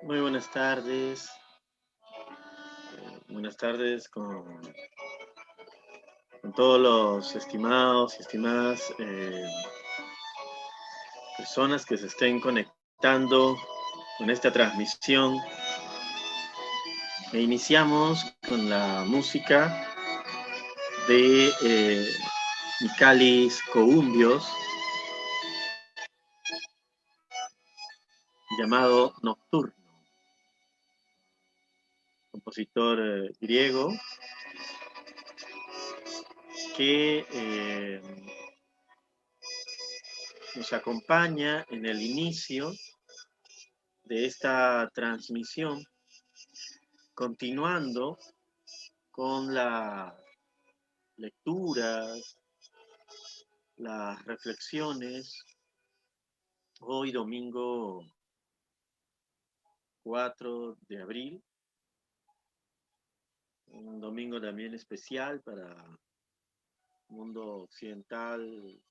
Muy buenas tardes. Buenas tardes con todos los estimados y estimadas personas que se estén conectando con esta transmisión. E iniciamos con la música de Micalis Coumbios, llamado Nocturno, compositor griego que nos acompaña en el inicio de esta transmisión, continuando con las lecturas, las reflexiones. Hoy domingo 4 de abril, un domingo también especial para el mundo occidental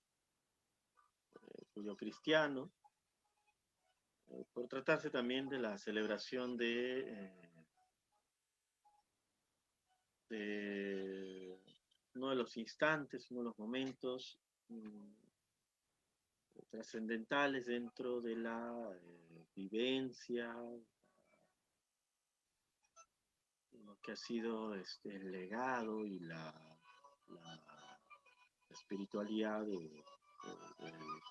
judío-cristiano, por tratarse también de la celebración de uno de los instantes, uno de los momentos trascendentales dentro de la vivencia, lo que ha sido el legado y la espiritualidad del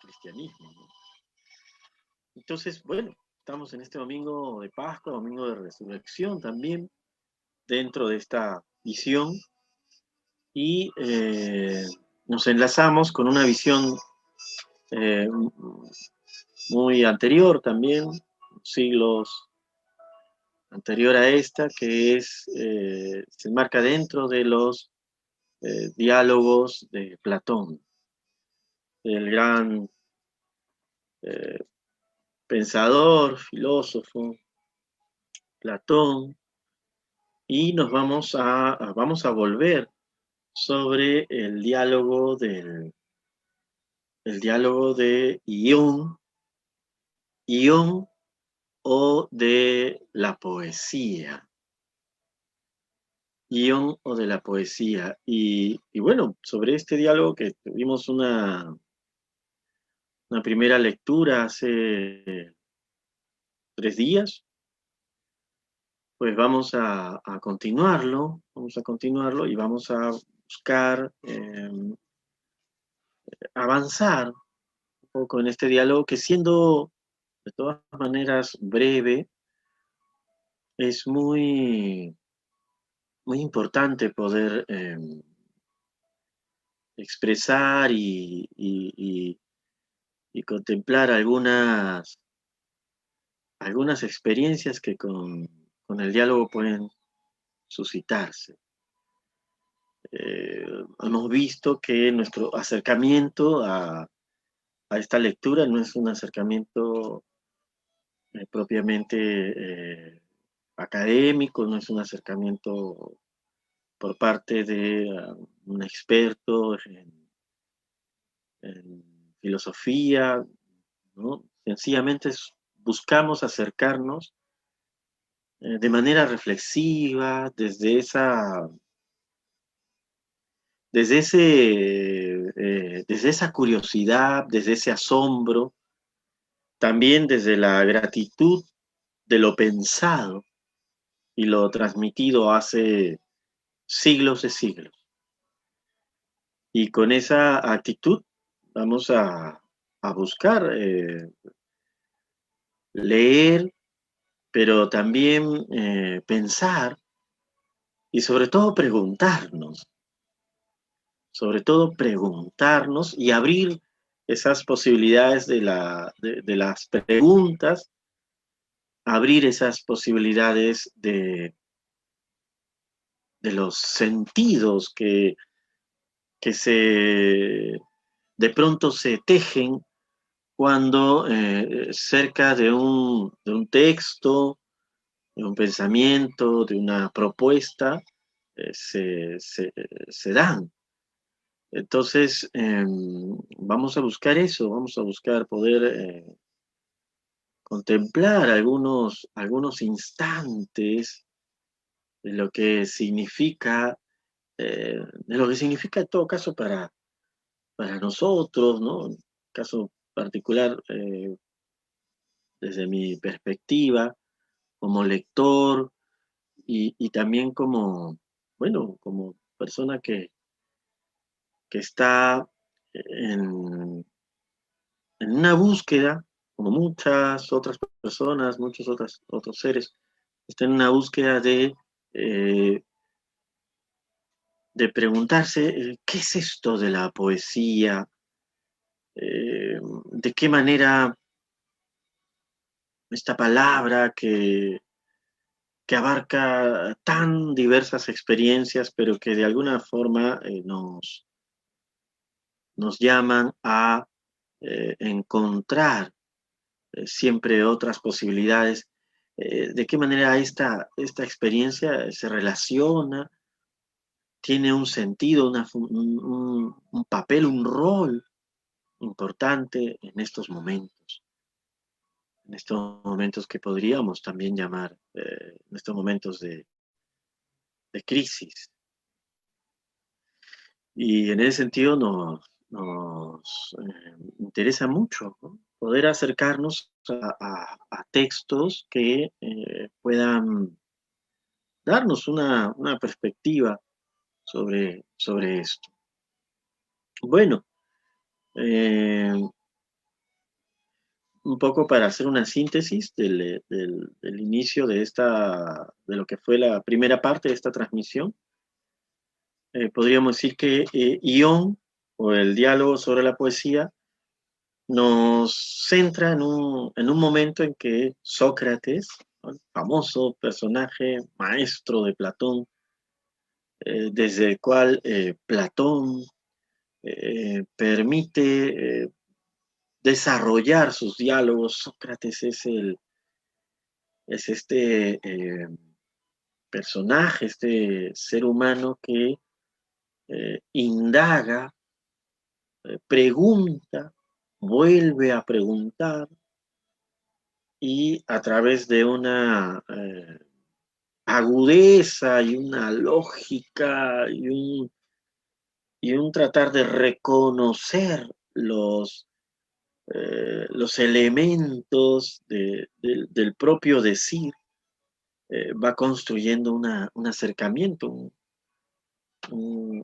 cristianismo, ¿no? Entonces, bueno, estamos en este domingo de Pascua, domingo de resurrección también, dentro de esta visión, y nos enlazamos con una visión eh, muy anterior también, siglos anterior a esta, que se enmarca dentro de los diálogos de Platón, el gran eh, pensador, filósofo, Platón, y vamos a volver sobre el diálogo de Ión o de la poesía. Ión o de la poesía. Y bueno, sobre este diálogo que tuvimos una primera lectura hace 3 días, pues vamos a continuarlo y vamos a buscar avanzar un poco en este diálogo que, siendo de todas maneras breve, es muy importante poder expresar y contemplar algunas experiencias que con el diálogo pueden suscitarse. Hemos visto que nuestro acercamiento a esta lectura no es un acercamiento propiamente académico, no es un acercamiento por parte de un experto en filosofía, ¿no? Sencillamente buscamos acercarnos de manera reflexiva, desde esa curiosidad, desde ese asombro, también desde la gratitud de lo pensado y lo transmitido hace siglos de siglos. Y con esa actitud vamos a buscar leer, pero también pensar y sobre todo preguntarnos y abrir esas posibilidades de las preguntas, abrir esas posibilidades de los sentidos que de pronto se tejen cuando cerca de un texto, de un pensamiento, de una propuesta, eh, se, se, se dan. Entonces, vamos a buscar eso, vamos a buscar poder contemplar algunos instantes de lo que significa, en todo caso para nosotros, ¿no? En caso particular, desde mi perspectiva, como lector y también como, bueno, como persona que está en una búsqueda, como muchas otras personas, muchos otros seres, están en una búsqueda eh, de preguntarse, ¿qué es esto de la poesía? ¿De qué manera esta palabra que abarca tan diversas experiencias, pero que de alguna forma nos llaman a encontrar siempre otras posibilidades? ¿De qué manera esta experiencia se relaciona, tiene un sentido, un papel, un rol importante en estos momentos que podríamos también llamar, en estos momentos de crisis? Y en ese sentido nos interesa mucho, ¿no? Poder acercarnos a textos que puedan darnos una perspectiva sobre esto. Bueno, eh, un poco para hacer una síntesis del inicio de lo que fue la primera parte de esta transmisión, podríamos decir que Ión, o el diálogo sobre la poesía, nos centra en un momento en que Sócrates, ¿no?, el famoso personaje maestro de Platón, desde el cual Platón permite desarrollar sus diálogos. Sócrates es este personaje, este ser humano que indaga, pregunta, vuelve a preguntar, y a través de una agudeza y una lógica y un tratar de reconocer los elementos del propio decir, va construyendo un acercamiento, un,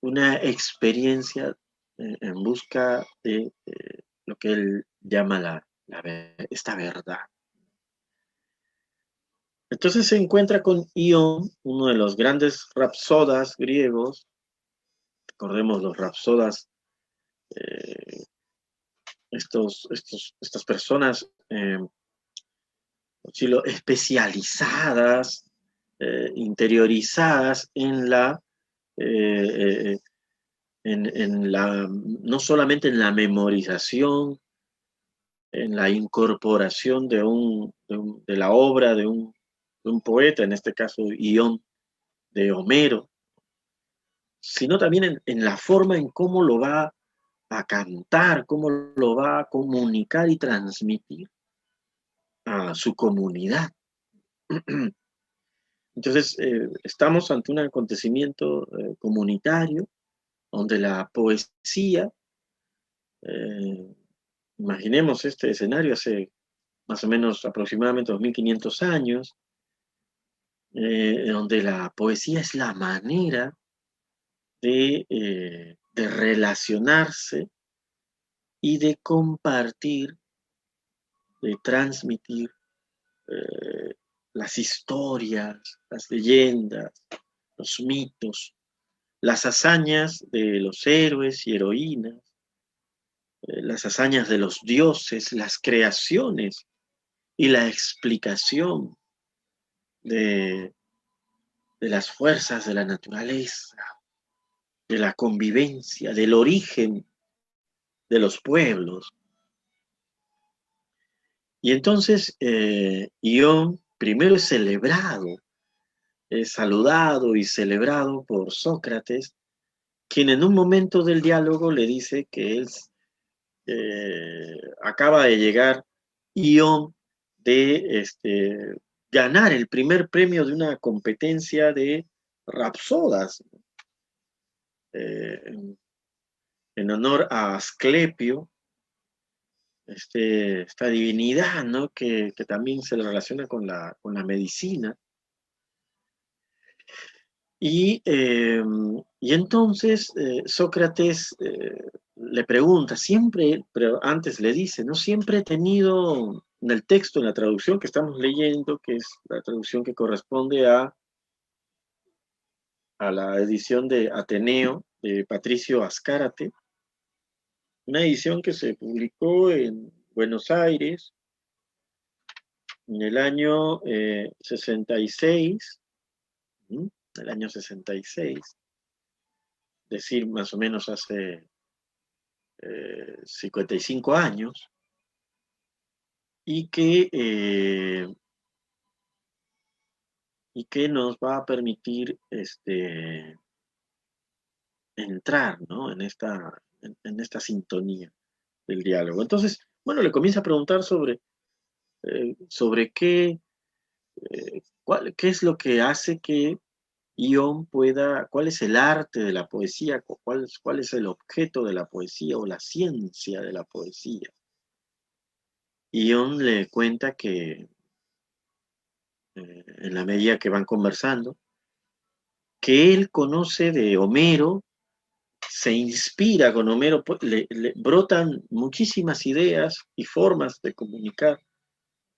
una experiencia en busca de lo que él llama esta verdad. Entonces se encuentra con Ión, uno de los grandes rapsodas griegos. Recordemos los rapsodas, eh, estas personas especializadas, interiorizadas eh, eh, no solamente en la memorización, en la incorporación de la obra de un poeta, en este caso Ión de Homero, sino también en la forma en cómo lo va a cantar, cómo lo va a comunicar y transmitir a su comunidad. Entonces, estamos ante un acontecimiento comunitario donde la poesía, eh, imaginemos este escenario hace más o menos aproximadamente 2500 años, donde la poesía es la manera de relacionarse y de compartir, de transmitir eh, las historias, las leyendas, los mitos, las hazañas de los héroes y heroínas, las hazañas de los dioses, las creaciones y la explicación de, de las fuerzas de la naturaleza, de la convivencia, del origen de los pueblos. Y entonces Ión primero es saludado y celebrado por Sócrates, quien en un momento del diálogo le dice que él acaba de llegar Ion de ganar el primer premio de una competencia de rapsodas, en honor a Asclepio, esta divinidad, ¿no? que también se le relaciona con la medicina. Y entonces Sócrates le pregunta, siempre, pero antes le dice, ¿no? Siempre he tenido en el texto, en la traducción que estamos leyendo, que es la traducción que corresponde a la edición de Ateneo, de Patricio Azcárate, una edición que se publicó en Buenos Aires en el año 66, ¿m? El año 66, es decir, más o menos hace 55 años, y que nos va a permitir entrar, ¿no? en esta sintonía del diálogo. Entonces, bueno, le comienza a preguntar sobre qué es lo que hace que Ion pueda, cuál es el arte de la poesía, cuál es el objeto de la poesía o la ciencia de la poesía. Ion le cuenta que en la medida que van conversando, que él conoce de Homero, se inspira con Homero, le brotan muchísimas ideas y formas de comunicar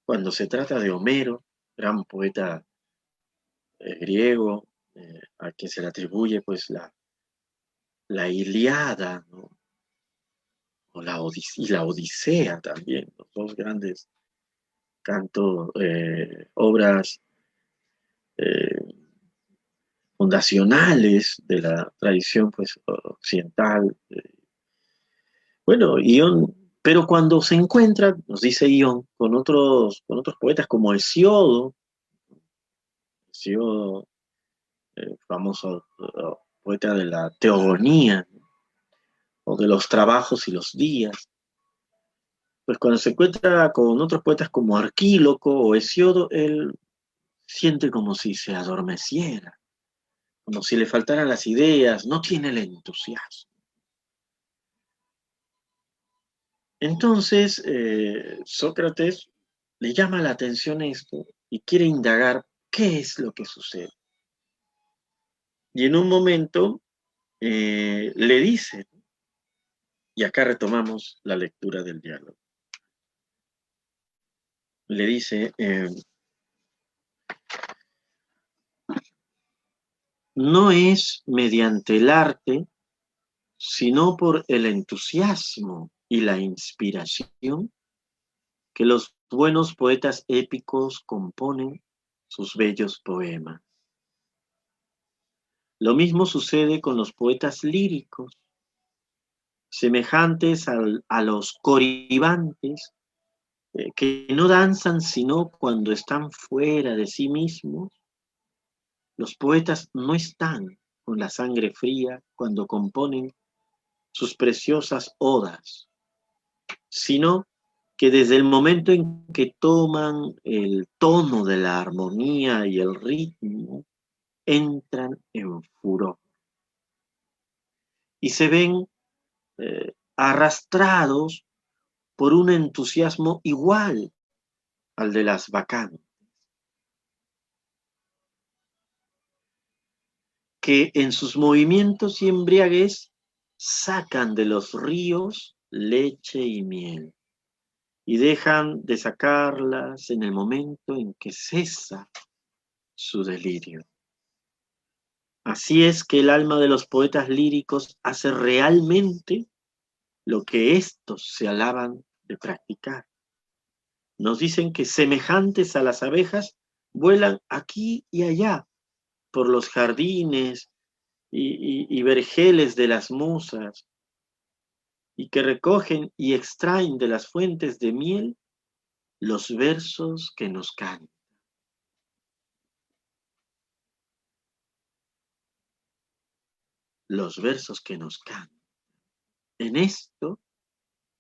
cuando se trata de Homero, gran poeta griego, a quien se le atribuye pues la Ilíada, ¿no? Y la Odisea también, los dos grandes cantos, obras eh, fundacionales de la tradición pues, occidental. Bueno, pero cuando se encuentra, nos dice Ion, con otros poetas como Hesíodo, famoso poeta de la teogonía, ¿no? O de los trabajos y los días, pues cuando se encuentra con otros poetas como Arquíloco o Hesíodo, él siente como si se adormeciera, como si le faltaran las ideas, no tiene el entusiasmo. Entonces, Sócrates le llama la atención esto y quiere indagar qué es lo que sucede. Y en un momento le dice, y acá retomamos la lectura del diálogo, le dice, no es mediante el arte, sino por el entusiasmo y la inspiración que los buenos poetas épicos componen sus bellos poemas. Lo mismo sucede con los poetas líricos, semejantes a los coribantes, que no danzan sino cuando están fuera de sí mismos. Los poetas no están con la sangre fría cuando componen sus preciosas odas, sino que desde el momento en que toman el tono de la armonía y el ritmo, entran en furor y se ven arrastrados por un entusiasmo igual al de las bacantes, que en sus movimientos y embriaguez sacan de los ríos leche y miel y dejan de sacarlas en el momento en que cesa su delirio. Así es que el alma de los poetas líricos hace realmente lo que éstos se alaban de practicar. Nos dicen que semejantes a las abejas vuelan aquí y allá por los jardines y vergeles de las musas, y que recogen y extraen de las fuentes de miel los versos que nos cantan. Los versos que nos cantan. En esto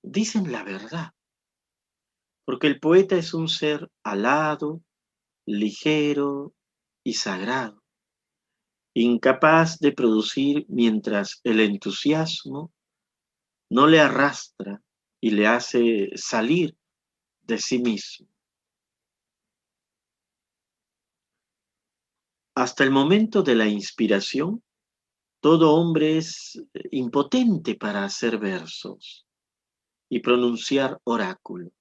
dicen la verdad, porque el poeta es un ser alado, ligero y sagrado, incapaz de producir mientras el entusiasmo no le arrastra y le hace salir de sí mismo. Hasta el momento de la inspiración, todo hombre es impotente para hacer versos y pronunciar oráculos.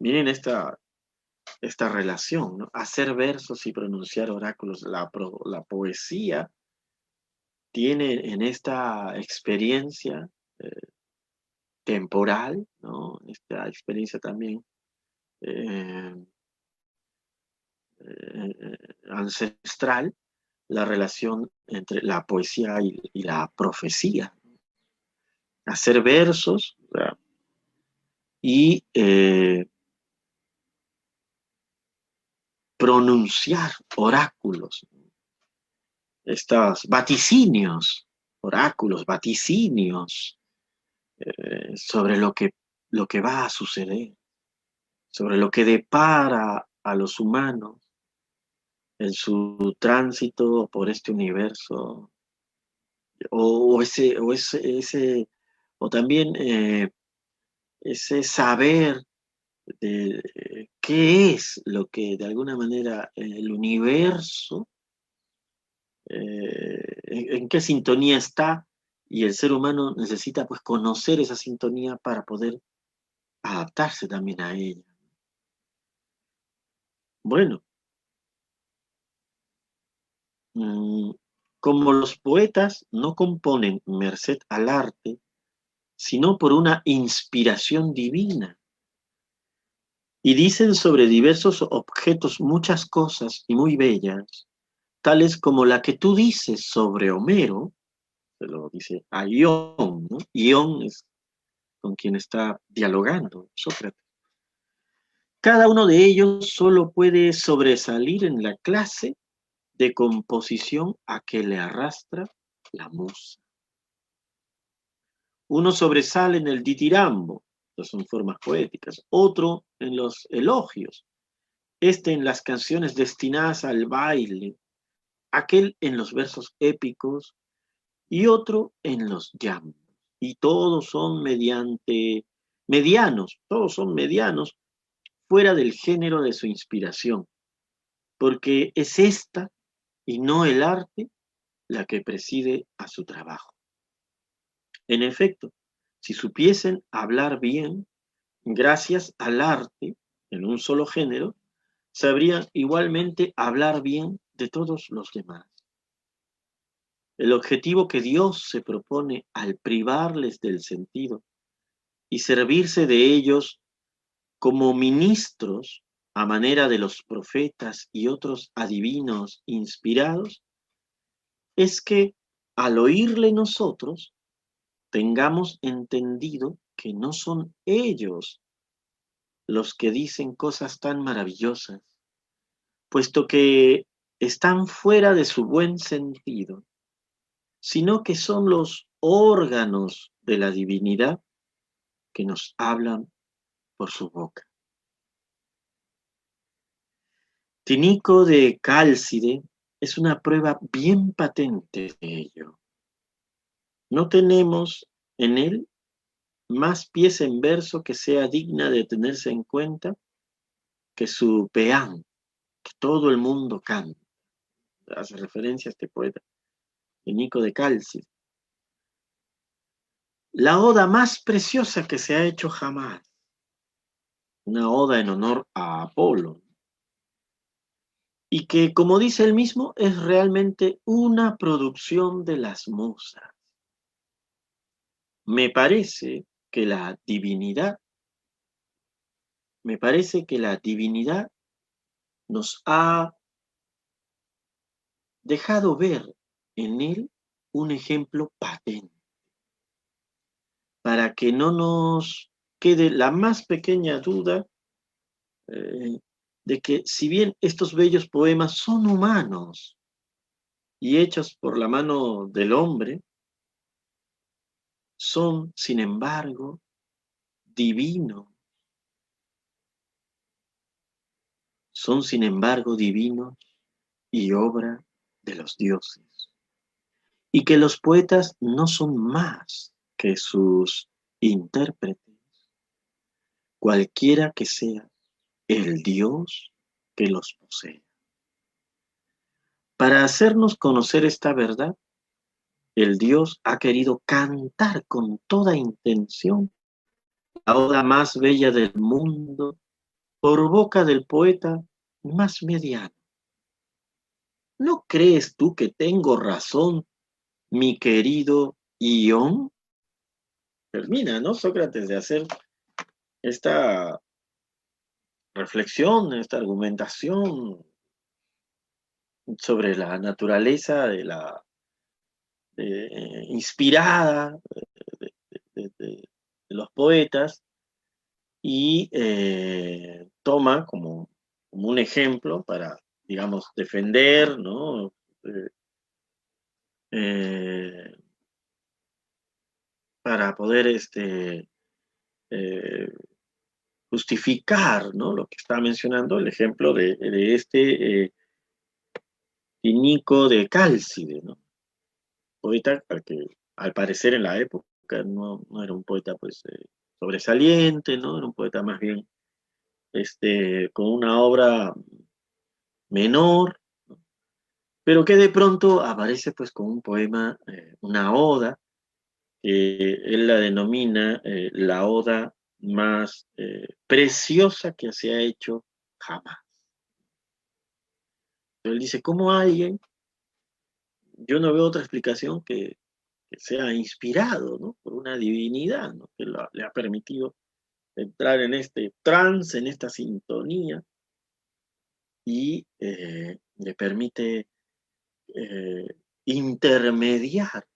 Miren esta relación, ¿no? Hacer versos y pronunciar oráculos. La poesía tiene en esta experiencia eh, temporal, ¿no? Esta experiencia también eh, ancestral, la relación entre la poesía y la profecía. Hacer versos, ¿verdad? Y pronunciar oráculos, estos vaticinios, oráculos, vaticinios sobre lo que va a suceder, sobre lo que depara a los humanos en su tránsito por este universo, o también ese saber de qué es lo que de alguna manera el universo, en qué sintonía está, y el ser humano necesita pues conocer esa sintonía para poder adaptarse también a ella. Bueno, mm, como los poetas no componen merced al arte, sino por una inspiración divina, y dicen sobre diversos objetos muchas cosas y muy bellas, tales como la que tú dices sobre Homero, se lo dice a Ión, ¿no? Ión es con quien está dialogando Sócrates. Cada uno de ellos solo puede sobresalir en la clase de composición a que le arrastra la musa. Uno sobresale en el ditirambo, que son formas poéticas, otro en los elogios, este en las canciones destinadas al baile, aquel en los versos épicos y otro en los llantos. Y todos son todos son medianos fuera del género de su inspiración, porque es esta y no el arte la que preside a su trabajo. En efecto, si supiesen hablar bien, gracias al arte, en un solo género, sabrían igualmente hablar bien de todos los demás. El objetivo que Dios se propone al privarles del sentido y servirse de ellos como ministros a manera de los profetas y otros adivinos inspirados, es que al oírle nosotros tengamos entendido que no son ellos los que dicen cosas tan maravillosas, puesto que están fuera de su buen sentido, sino que son los órganos de la divinidad que nos hablan por su boca. Tinico de Cálcide es una prueba bien patente de ello. No tenemos en él más pieza en verso que sea digna de tenerse en cuenta que su peán, que todo el mundo canta. Hace referencia a este poeta, Tinico de Cálcide. La oda más preciosa que se ha hecho jamás, una oda en honor a Apolo, y que, como dice él mismo, es realmente una producción de las musas. Me parece que la divinidad, me parece que la divinidad nos ha dejado ver en él un ejemplo patente, para que no nos quede la más pequeña duda eh, de que si bien estos bellos poemas son humanos y hechos por la mano del hombre, son, sin embargo, divinos son sin embargo divinos y obra de los dioses, y que los poetas no son más que sus intérpretes, cualquiera que sea el Dios que los posee. Para hacernos conocer esta verdad, el Dios ha querido cantar con toda intención la oda más bella del mundo por boca del poeta más mediano. ¿No crees tú que tengo razón, mi querido Ión? Termina, ¿no? Sócrates de hacer esta reflexión, esta argumentación sobre la naturaleza de la inspirada de los poetas y toma como un ejemplo para, digamos, defender, ¿no? Eh, para poder eh, justificar, ¿no? Lo que está mencionando, el ejemplo de este Tinico de Cálcide, ¿no? Poeta al que al parecer en la época no era un poeta pues sobresaliente, ¿no? Era un poeta más bien con una obra menor, ¿no? Pero que de pronto aparece pues con un poema, una oda, que él la denomina la oda más preciosa que se ha hecho jamás. Él dice, ¿cómo alguien? Yo no veo otra explicación que sea inspirado, ¿no? Por una divinidad, ¿no? Que le ha permitido entrar en este trance, en esta sintonía, y le permite eh, intermediar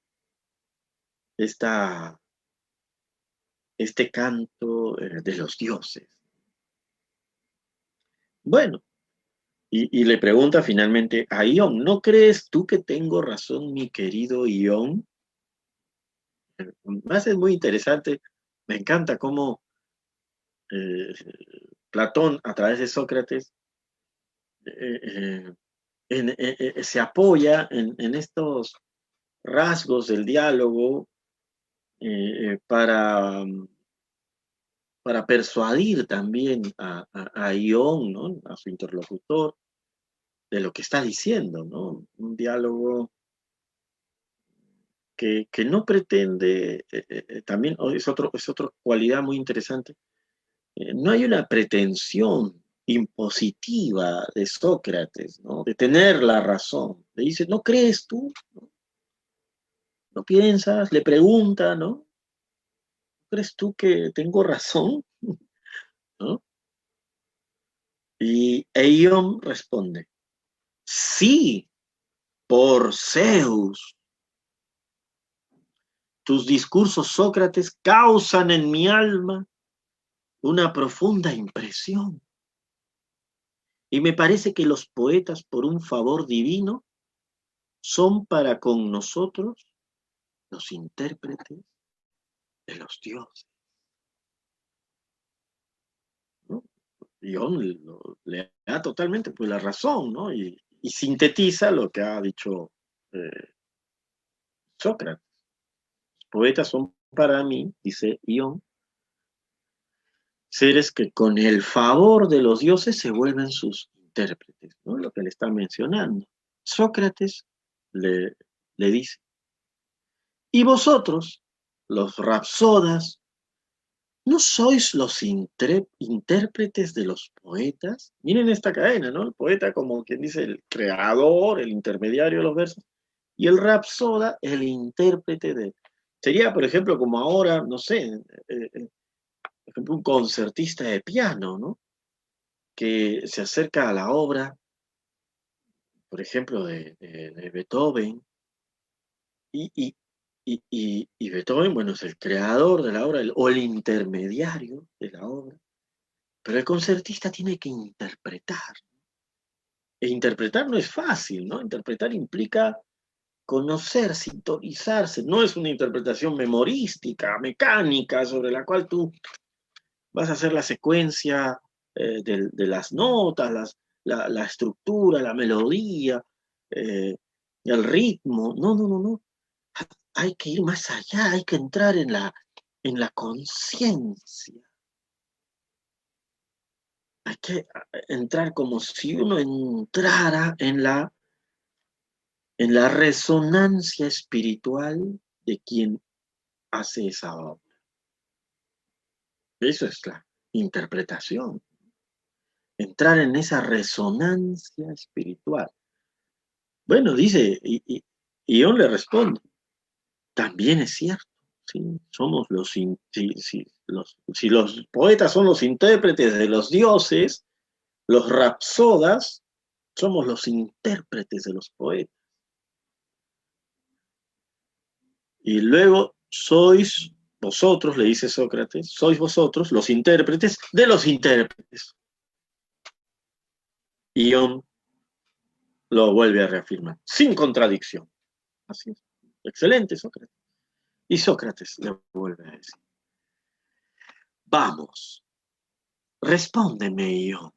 esta, este canto de los dioses. Bueno, y le pregunta finalmente a Ión, ¿no crees tú que tengo razón, mi querido Ión? Más es muy interesante, me encanta cómo eh, Platón, a través de Sócrates, eh, eh, se apoya en estos rasgos del diálogo para persuadir también a Ión, ¿no? A su interlocutor, de lo que está diciendo, ¿no? Un diálogo que no pretende, también es otra cualidad muy interesante, no hay una pretensión impositiva de Sócrates, ¿no? De tener la razón. Le dice, ¿no crees tú? ¿No, ¿No piensas? Le pregunta, ¿no? ¿Crees tú que tengo razón? ¿No? Y Eion responde, sí, por Zeus. Tus discursos, Sócrates, causan en mi alma una profunda impresión. Y me parece que los poetas, por un favor divino, son para con nosotros los intérpretes de los dioses, ¿no? Ion le da totalmente pues, la razón, ¿no? Y sintetiza lo que ha dicho eh, Sócrates. Los poetas son para mí, dice Ion, seres que con el favor de los dioses se vuelven sus intérpretes, ¿no? Lo que le está mencionando. Sócrates le, le dice, y vosotros, los rapsodas, ¿no sois los intérpretes de los poetas? Miren esta cadena, ¿no? El poeta como quien dice el creador, el intermediario de los versos, y el rapsoda, el intérprete de... Sería, por ejemplo, como ahora, no sé, por ejemplo, un concertista de piano, ¿no? Que se acerca a la obra, por ejemplo, de Beethoven, y, y, y Beethoven, bueno, es el creador de la obra, o el intermediario de la obra, pero el concertista tiene que interpretar. E interpretar no es fácil, ¿no? Interpretar implica conocer, sintonizarse, no es una interpretación memorística, mecánica, sobre la cual tú vas a hacer la secuencia de las notas, la estructura, la melodía, el ritmo. No, no, no, no. Hay que ir más allá, hay que entrar en la conciencia. Hay que entrar como si uno entrara en la resonancia espiritual de quien hace esa obra. Eso es la interpretación. Entrar en esa resonancia espiritual. Bueno, dice, y yo le respondo, también es cierto, ¿sí? Somos si los poetas son los intérpretes de los dioses, los rapsodas somos los intérpretes de los poetas. Y luego sois vosotros, le dice Sócrates, sois vosotros los intérpretes de los intérpretes. Y Ion lo vuelve a reafirmar, sin contradicción. Así es. Excelente, Sócrates. Y Sócrates le vuelve a decir, vamos, respóndeme, Ion,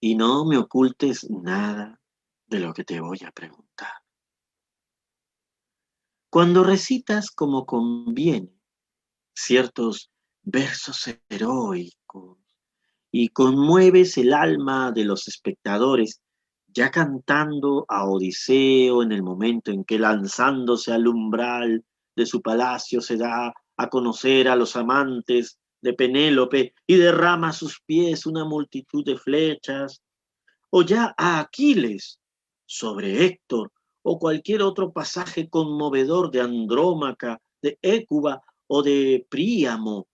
y no me ocultes nada de lo que te voy a preguntar. Cuando recitas como conviene ciertos versos heroicos y conmueves el alma de los espectadores, ya cantando a Odiseo en el momento en que lanzándose al umbral de su palacio se da a conocer a los amantes de Penélope y derrama a sus pies una multitud de flechas, o ya a Aquiles sobre Héctor, o cualquier otro pasaje conmovedor de Andrómaca, de Écuba o de Príamo.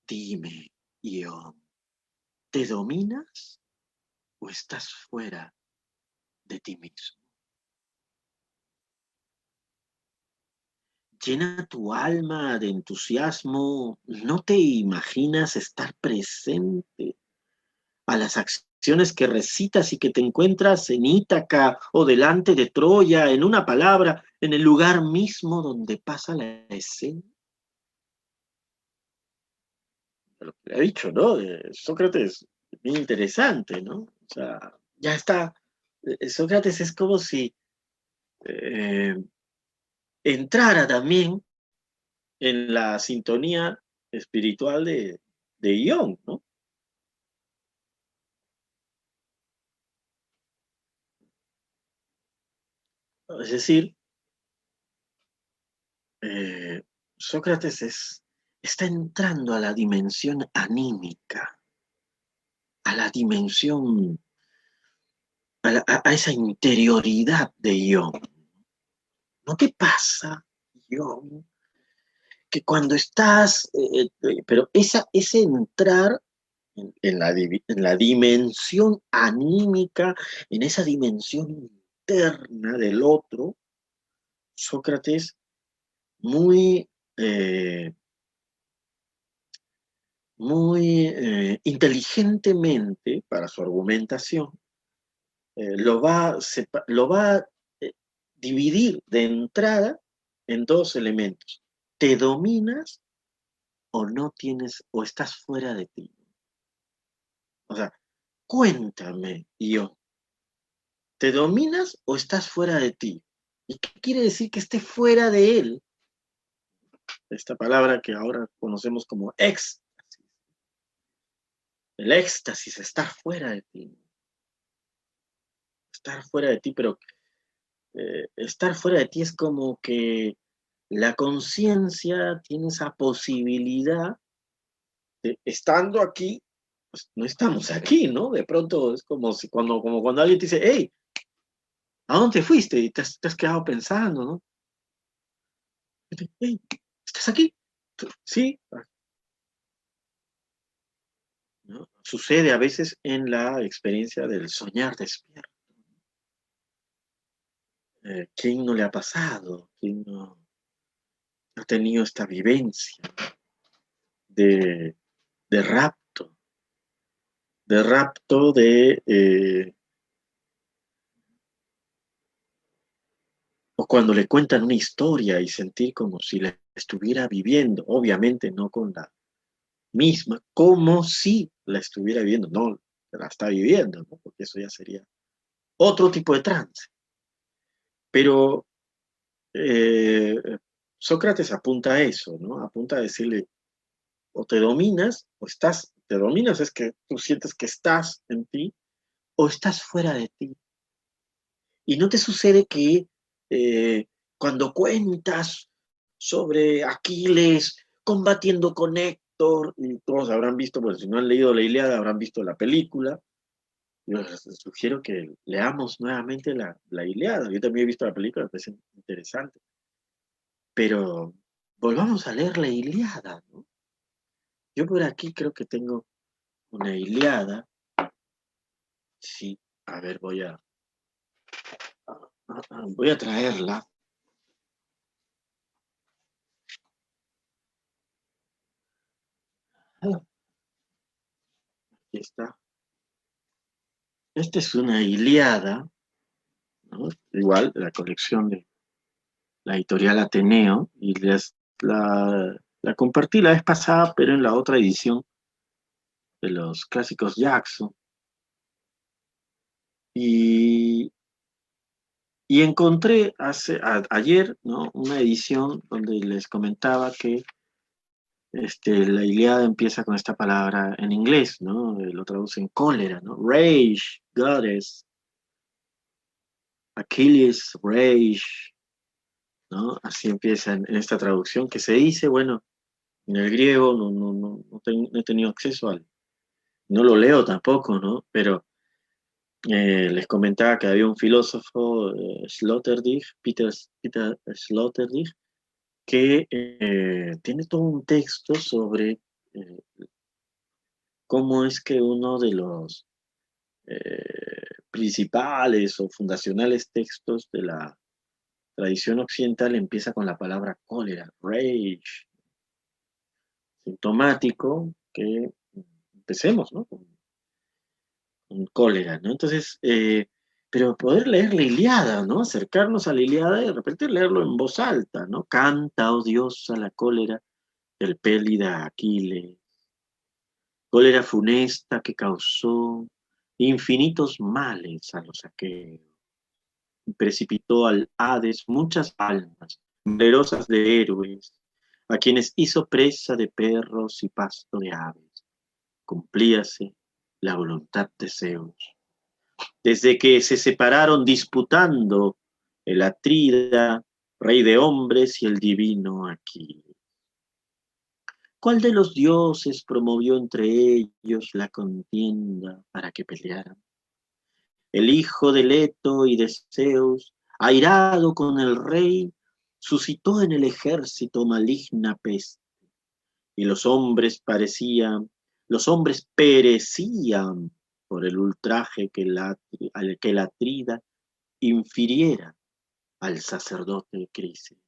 Dime, Ion, ¿te dominas o estás fuera de ti mismo? Llena tu alma de entusiasmo, ¿no te imaginas estar presente a las acciones que recitas y que te encuentras en Ítaca o delante de Troya, en una palabra, en el lugar mismo donde pasa la escena? Lo que ha dicho, ¿no? Sócrates, bien interesante, ¿no? O sea, ya está. Sócrates es como si eh, entrara también en la sintonía espiritual de Ion, ¿no? Es decir, eh, Sócrates está entrando a la dimensión anímica, a la dimensión, a esa interioridad de Ion. ¿No te pasa, Ion, que cuando estás, pero ese entrar en la dimensión anímica, en esa dimensión interna del otro, Sócrates muy, inteligentemente para su argumentación, lo va a dividir de entrada en dos elementos. ¿Te dominas o no tienes, o estás fuera de ti? O sea, cuéntame, yo, ¿te dominas o estás fuera de ti? ¿Y qué quiere decir que esté fuera de él? Esta palabra que ahora conocemos como éxtasis. El éxtasis, estar fuera de ti. Estar fuera de ti, pero estar fuera de ti es como que la conciencia tiene esa posibilidad de, estando aquí, pues no estamos aquí, ¿no? De pronto es como si como cuando alguien te dice, hey, ¿a dónde fuiste? Y te has quedado pensando, ¿no? Hey, ¿estás aquí? Sí. ¿No? Sucede a veces en la experiencia del soñar despierto. ¿Quién no le ha pasado? ¿Quién no ha tenido esta vivencia de, de rapto? De rapto o cuando le cuentan una historia y sentir como si la estuviera viviendo, obviamente no con la misma, como si la estuviera viviendo, no, la está viviendo, ¿no? Porque eso ya sería otro tipo de trance. Pero eh, Sócrates apunta a eso, ¿no? Apunta a decirle, o te dominas, o estás, te dominas es que tú sientes que estás en ti, o estás fuera de ti. Y no te sucede que eh, cuando cuentas sobre Aquiles combatiendo con Héctor, y todos habrán visto, pues si no han leído la Ilíada, habrán visto la película. Yo les sugiero que leamos nuevamente la Ilíada. Yo también he visto la película, me parece interesante. Pero volvamos a leer la Ilíada, ¿no? Yo por aquí creo que tengo una Ilíada. Sí, a ver, voy a traerla. Ah, aquí está. Esta es una Ilíada, ¿no? Igual, la colección de la editorial Ateneo, y la compartí la vez pasada, pero en la otra edición de los clásicos Jackson. Y, y encontré ayer, ¿no? Una edición donde les comentaba que la Ilíada empieza con esta palabra en inglés, ¿no? Lo traducen cólera, ¿no? Rage, goddess, Achilles, rage, ¿no? Así empieza en esta traducción que se dice, bueno, en el griego no he tenido acceso al, no lo leo tampoco, ¿no? Pero les comentaba que había un filósofo, Sloterdijk, Peter Sloterdijk, que tiene todo un texto sobre eh, cómo es que uno de los principales o fundacionales textos de la tradición occidental empieza con la palabra cólera, rage, sintomático, que empecemos, ¿no? Con cólera, ¿no? Entonces, pero poder leer la Ilíada, ¿no? Acercarnos a la Ilíada y de repente leerlo en voz alta, ¿no? Canta, oh diosa, la cólera del pélida Aquiles, cólera funesta que causó infinitos males a los aqueos, y precipitó al Hades muchas almas, numerosas de héroes, a quienes hizo presa de perros y pasto de aves. Cumplíase la voluntad de Zeus. Desde que se separaron disputando el Atrida, rey de hombres, y el divino Aquiles. ¿Cuál de los dioses promovió entre ellos la contienda para que pelearan? El hijo de Leto y de Zeus, airado con el rey, suscitó en el ejército maligna peste, y los hombres perecían por el ultraje al que la Atrida infiriera al sacerdote Crises.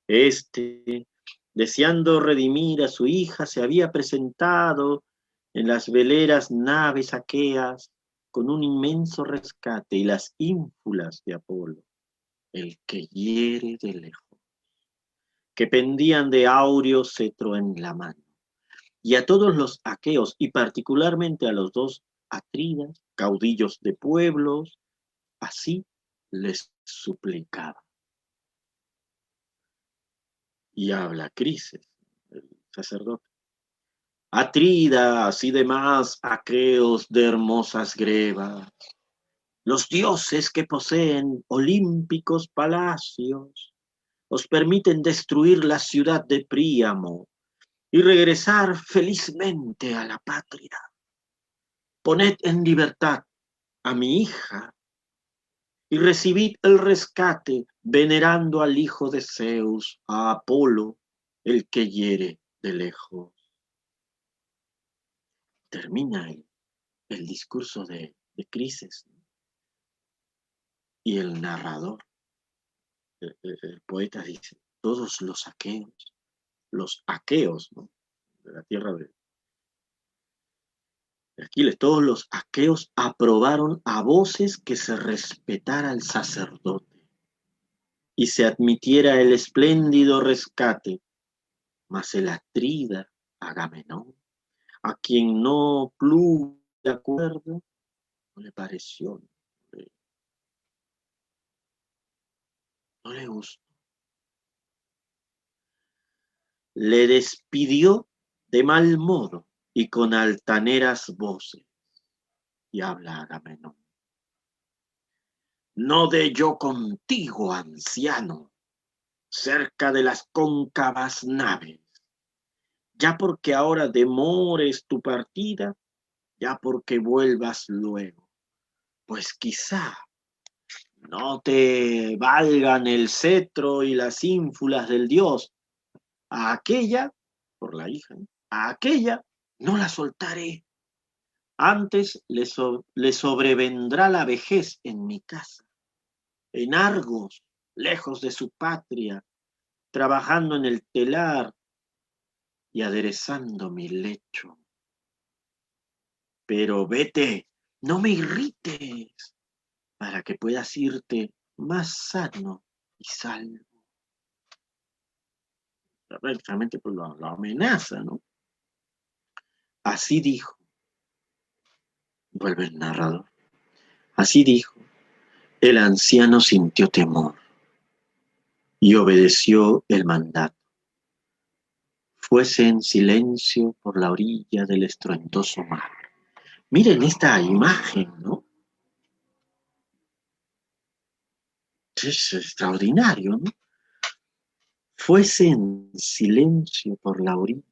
Este, deseando redimir a su hija, se había presentado en las veleras naves aqueas con un inmenso rescate y las ínfulas de Apolo, el que hiere de lejos, que pendían de áureo cetro en la mano. Y a todos los aqueos, y particularmente a los dos atridas, caudillos de pueblos, así les suplicaba. Y habla Crises, el sacerdote. Atridas y demás aqueos de hermosas grebas, los dioses que poseen olímpicos palacios, os permiten destruir la ciudad de Príamo y regresar felizmente a la patria. Poned en libertad a mi hija y recibid el rescate venerando al hijo de Zeus, a Apolo, el que hiere de lejos. Termina el discurso de Crises, ¿no? Y el narrador, el poeta dice, todos los aqueos, ¿no? De la tierra de Aquiles, todos los aqueos aprobaron a voces que se respetara al sacerdote y se admitiera el espléndido rescate, mas el atrida Agamenón, a quien no plugo acuerdo, no le pareció, no le gustó. Le despidió de mal modo y con altaneras voces. Y habla Agamenón. No dé yo contigo, anciano, cerca de las cóncavas naves, ya porque ahora demores tu partida, ya porque vuelvas luego, pues quizá no te valgan el cetro y las ínfulas del dios. A aquella, por la hija, ¿no? A aquella no la soltaré. Antes le sobrevendrá la vejez en mi casa, en Argos, lejos de su patria, trabajando en el telar y aderezando mi lecho. Pero vete, no me irrites, para que puedas irte más sano y salvo. Realmente pues lo amenaza, ¿no? Así dijo, vuelve el narrador, así dijo, el anciano sintió temor y obedeció el mandato. Fuese en silencio por la orilla del estruendoso mar. Miren esta imagen, ¿no? Es extraordinario, ¿no? Fuese en silencio por la orilla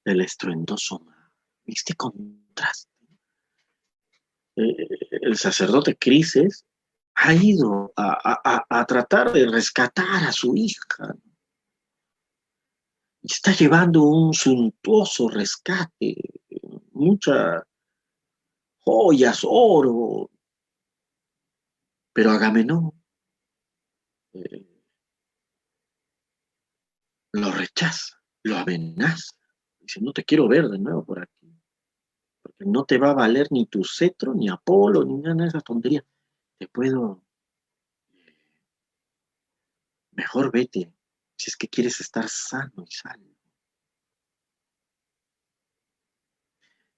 del estruendoso mar. Este contraste. El sacerdote Crises ha ido a tratar de rescatar a su hija. Está llevando un suntuoso rescate, muchas joyas, oro, pero Agamenón eh, lo rechaza, lo amenaza. Dice, no te quiero ver de nuevo por aquí, porque no te va a valer ni tu cetro, ni Apolo, ni nada de esas tonterías. Te puedo, mejor vete, si es que quieres estar sano y salvo.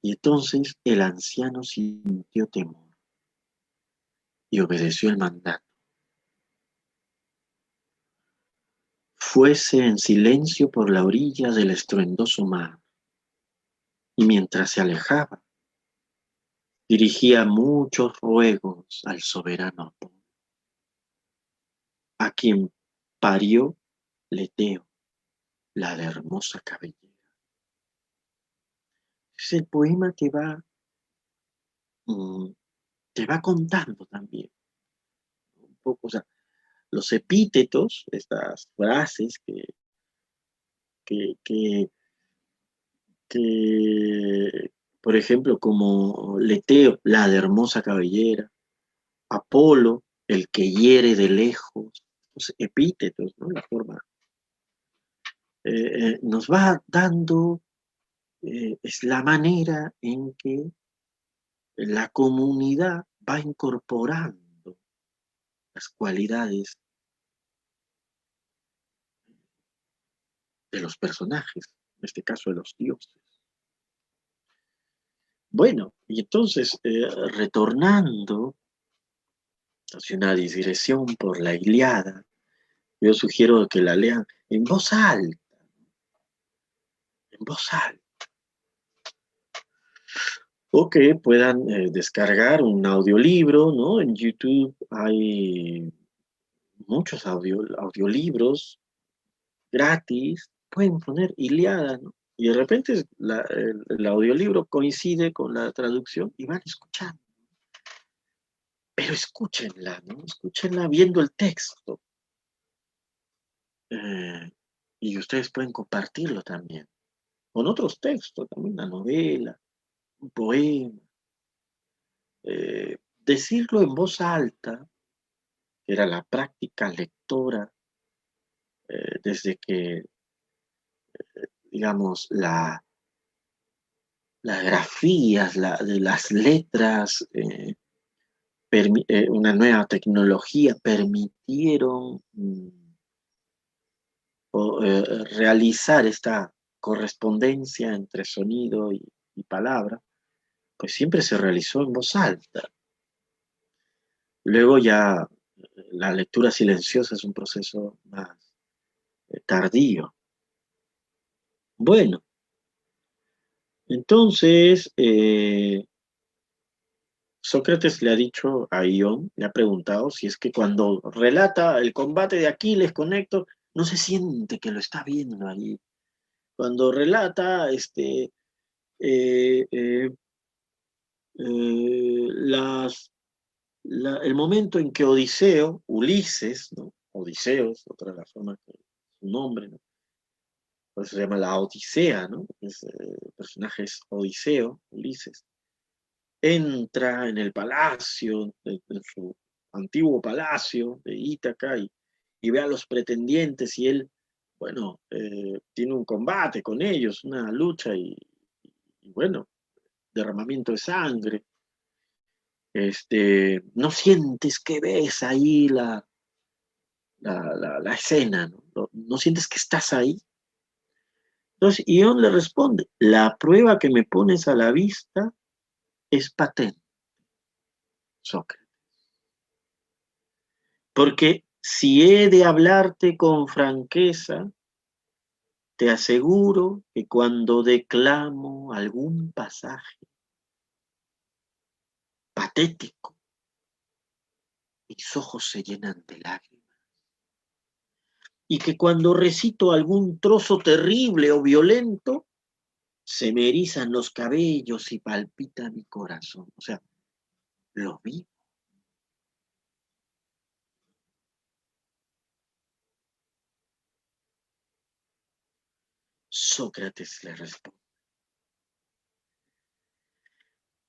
Y entonces el anciano sintió temor y obedeció el mandato. Fuese en silencio por la orilla del estruendoso mar, y mientras se alejaba, dirigía muchos ruegos al soberano Apolo, a quien parió Leteo, la de hermosa cabellera. El poema mm, te va contando también un poco, o sea, los epítetos, estas frases que, que, que, por ejemplo, como Leteo, la de hermosa cabellera, Apolo, el que hiere de lejos, los epítetos, ¿no? La forma, nos va dando, es la manera en que la comunidad va incorporando las cualidades de los personajes, en este caso de los dioses. Bueno, y entonces, retornando hacia una digresión por la Ilíada, yo sugiero que la lean en voz alta, o que puedan descargar un audiolibro, ¿no? En YouTube hay muchos audiolibros gratis, pueden poner Ilíada, ¿no? Y de repente el audiolibro coincide con la traducción y van escuchando. Pero escúchenla, ¿no? Escúchenla viendo el texto. Y ustedes pueden compartirlo también. Con otros textos, también una novela, un poema. Decirlo en voz alta, que era la práctica lectora, desde que, digamos, las grafías, de las letras, una nueva tecnología permitieron realizar esta correspondencia entre sonido y palabra, pues siempre se realizó en voz alta. Luego ya la lectura silenciosa es un proceso más tardío. Bueno, entonces Sócrates le ha dicho a Ión, le ha preguntado si es que cuando relata el combate de Aquiles con Héctor, no se siente que lo está viendo ahí. Cuando relata eh, eh, el momento en que Odiseo, Ulises, ¿no? Odiseos, otra de las formas que su nombre, ¿no? Por eso se llama la Odisea, ¿no? El personaje es Odiseo, Ulises. Entra en el palacio, en su antiguo palacio de Ítaca, y ve a los pretendientes, y él, bueno, tiene un combate con ellos, una lucha, y bueno, derramamiento de sangre. No sientes que ves ahí la escena, ¿no? No sientes que estás ahí. Entonces, Ión le responde, la prueba que me pones a la vista es patente, Sócrates. Porque si he de hablarte con franqueza, te aseguro que cuando declamo algún pasaje patético, mis ojos se llenan de lágrimas. Y que cuando recito algún trozo terrible o violento, se me erizan los cabellos y palpita mi corazón. O sea, lo vi. Sócrates le responde.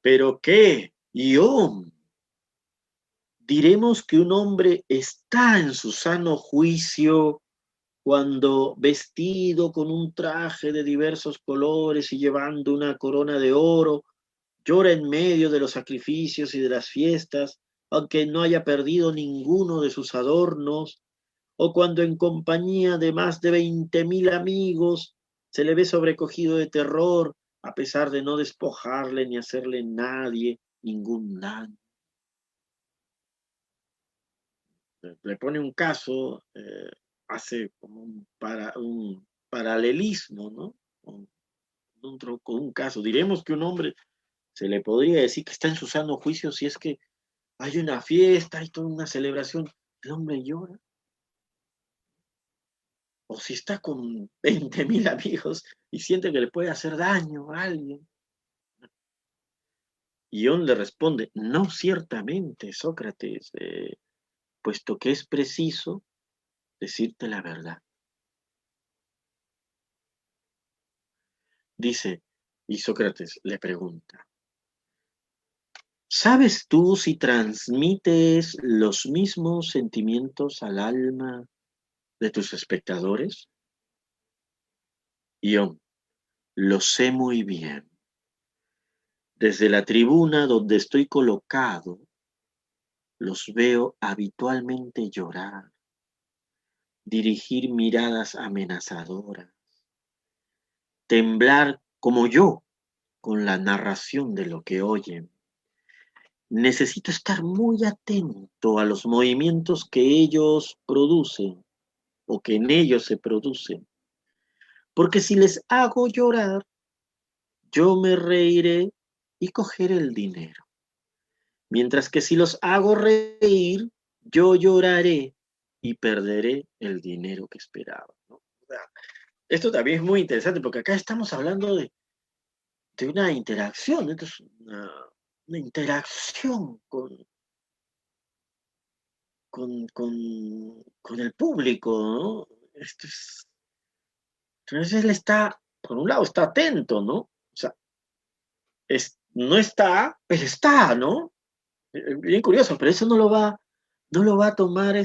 ¿Pero qué, Ión? Diremos que un hombre está en su sano juicio cuando, vestido con un traje de diversos colores y llevando una corona de oro, llora en medio de los sacrificios y de las fiestas, aunque no haya perdido ninguno de sus adornos, o cuando en compañía de más de 20.000 amigos se le ve sobrecogido de terror, a pesar de no despojarle ni hacerle nadie ningún daño. Le pone un caso, hace como un paralelismo, ¿no? Con un caso. Diremos que un hombre se le podría decir que está en su sano juicio si es que hay una fiesta, hay toda una celebración, el hombre llora. O si está con 20.000 amigos y siente que le puede hacer daño a alguien. Y Ión le responde, no ciertamente, Sócrates, puesto que es preciso decirte la verdad. Dice, y Sócrates le pregunta, ¿sabes tú si transmites los mismos sentimientos al alma de tus espectadores? Ión, lo sé muy bien. Desde la tribuna donde estoy colocado, los veo habitualmente llorar, dirigir miradas amenazadoras, temblar como yo con la narración de lo que oyen. Necesito estar muy atento a los movimientos que ellos producen o que en ellos se producen, porque si les hago llorar, yo me reiré y cogeré el dinero, mientras que si los hago reír, yo lloraré y perderé el dinero que esperaba, ¿no? O sea, esto también es muy interesante porque acá estamos hablando de una interacción, esto es una interacción con el público, ¿no? Entonces él está, por un lado, está atento, ¿no? O sea, no está, pero está, ¿no? Bien curioso, pero eso no lo va a tomar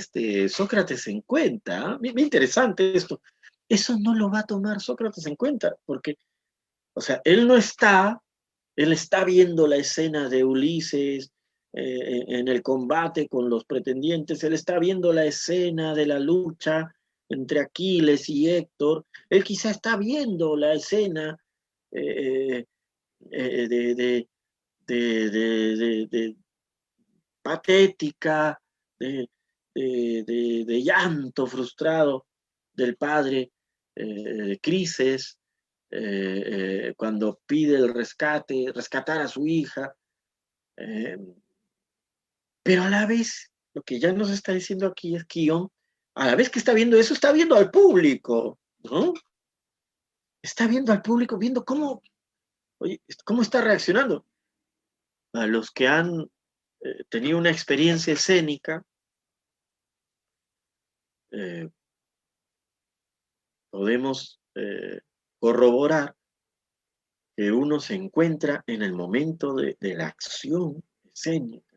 Sócrates en cuenta. ¿Ah? Bien interesante esto. Eso no lo va a tomar Sócrates en cuenta, porque, o sea, él está viendo la escena de Ulises en el combate con los pretendientes, él está viendo la escena de la lucha entre Aquiles y Héctor, él quizá está viendo la escena eh, de de patética, de llanto frustrado del padre, Crises, cuando pide el rescate, rescatar a su hija, eh, pero a la vez, lo que ya nos está diciendo aquí es que Ion, a la vez que está viendo eso, está viendo al público, ¿no? Está viendo al público, viendo cómo, oye, cómo está reaccionando. A los que han tenido una experiencia escénica, eh, podemos corroborar que uno se encuentra en el momento de la acción escénica,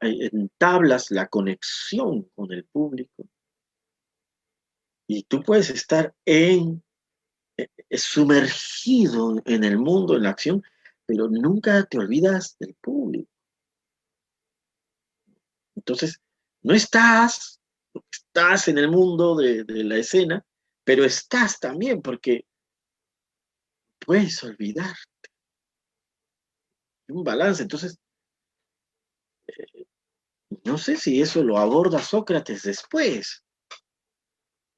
entablas la conexión con el público y tú puedes estar sumergido en el mundo, en la acción, pero nunca te olvidas del público. Entonces, no estás en el mundo de la escena, pero estás también porque puedes olvidar un balance. Entonces, no sé si eso lo aborda Sócrates después.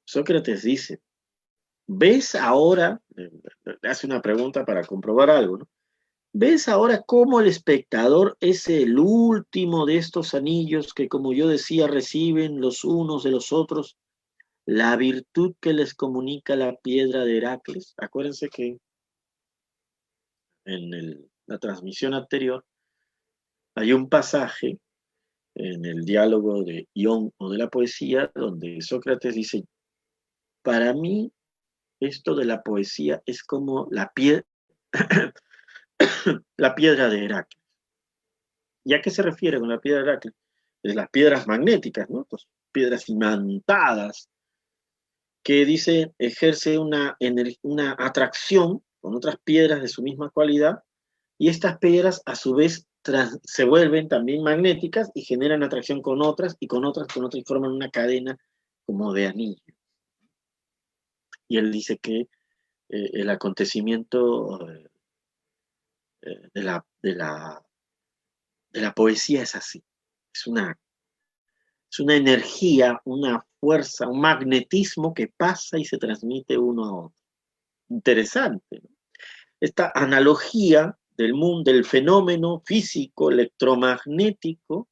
Sócrates dice, ¿ves ahora? Le hace una pregunta para comprobar algo, ¿no? ¿Ves ahora cómo el espectador es el último de estos anillos que, como yo decía, reciben los unos de los otros la virtud que les comunica la piedra de Heracles? Acuérdense que en la transmisión anterior hay un pasaje en el diálogo de Ión o de la poesía donde Sócrates dice, para mí esto de la poesía es como la piedra de Heracles. ¿Y a qué se refiere con la piedra de Heracles? Es las piedras magnéticas, ¿no? Pues, piedras imantadas, que dice ejerce una atracción con otras piedras de su misma cualidad, y estas piedras a su vez se vuelven también magnéticas y generan atracción con otras, y con otras, y forman una cadena como de anillo. Y él dice que el acontecimiento de la poesía es así. Es una energía, una fuerza, un magnetismo que pasa y se transmite uno a otro. Interesante, ¿no? Esta analogía del mundo, del fenómeno físico electromagnético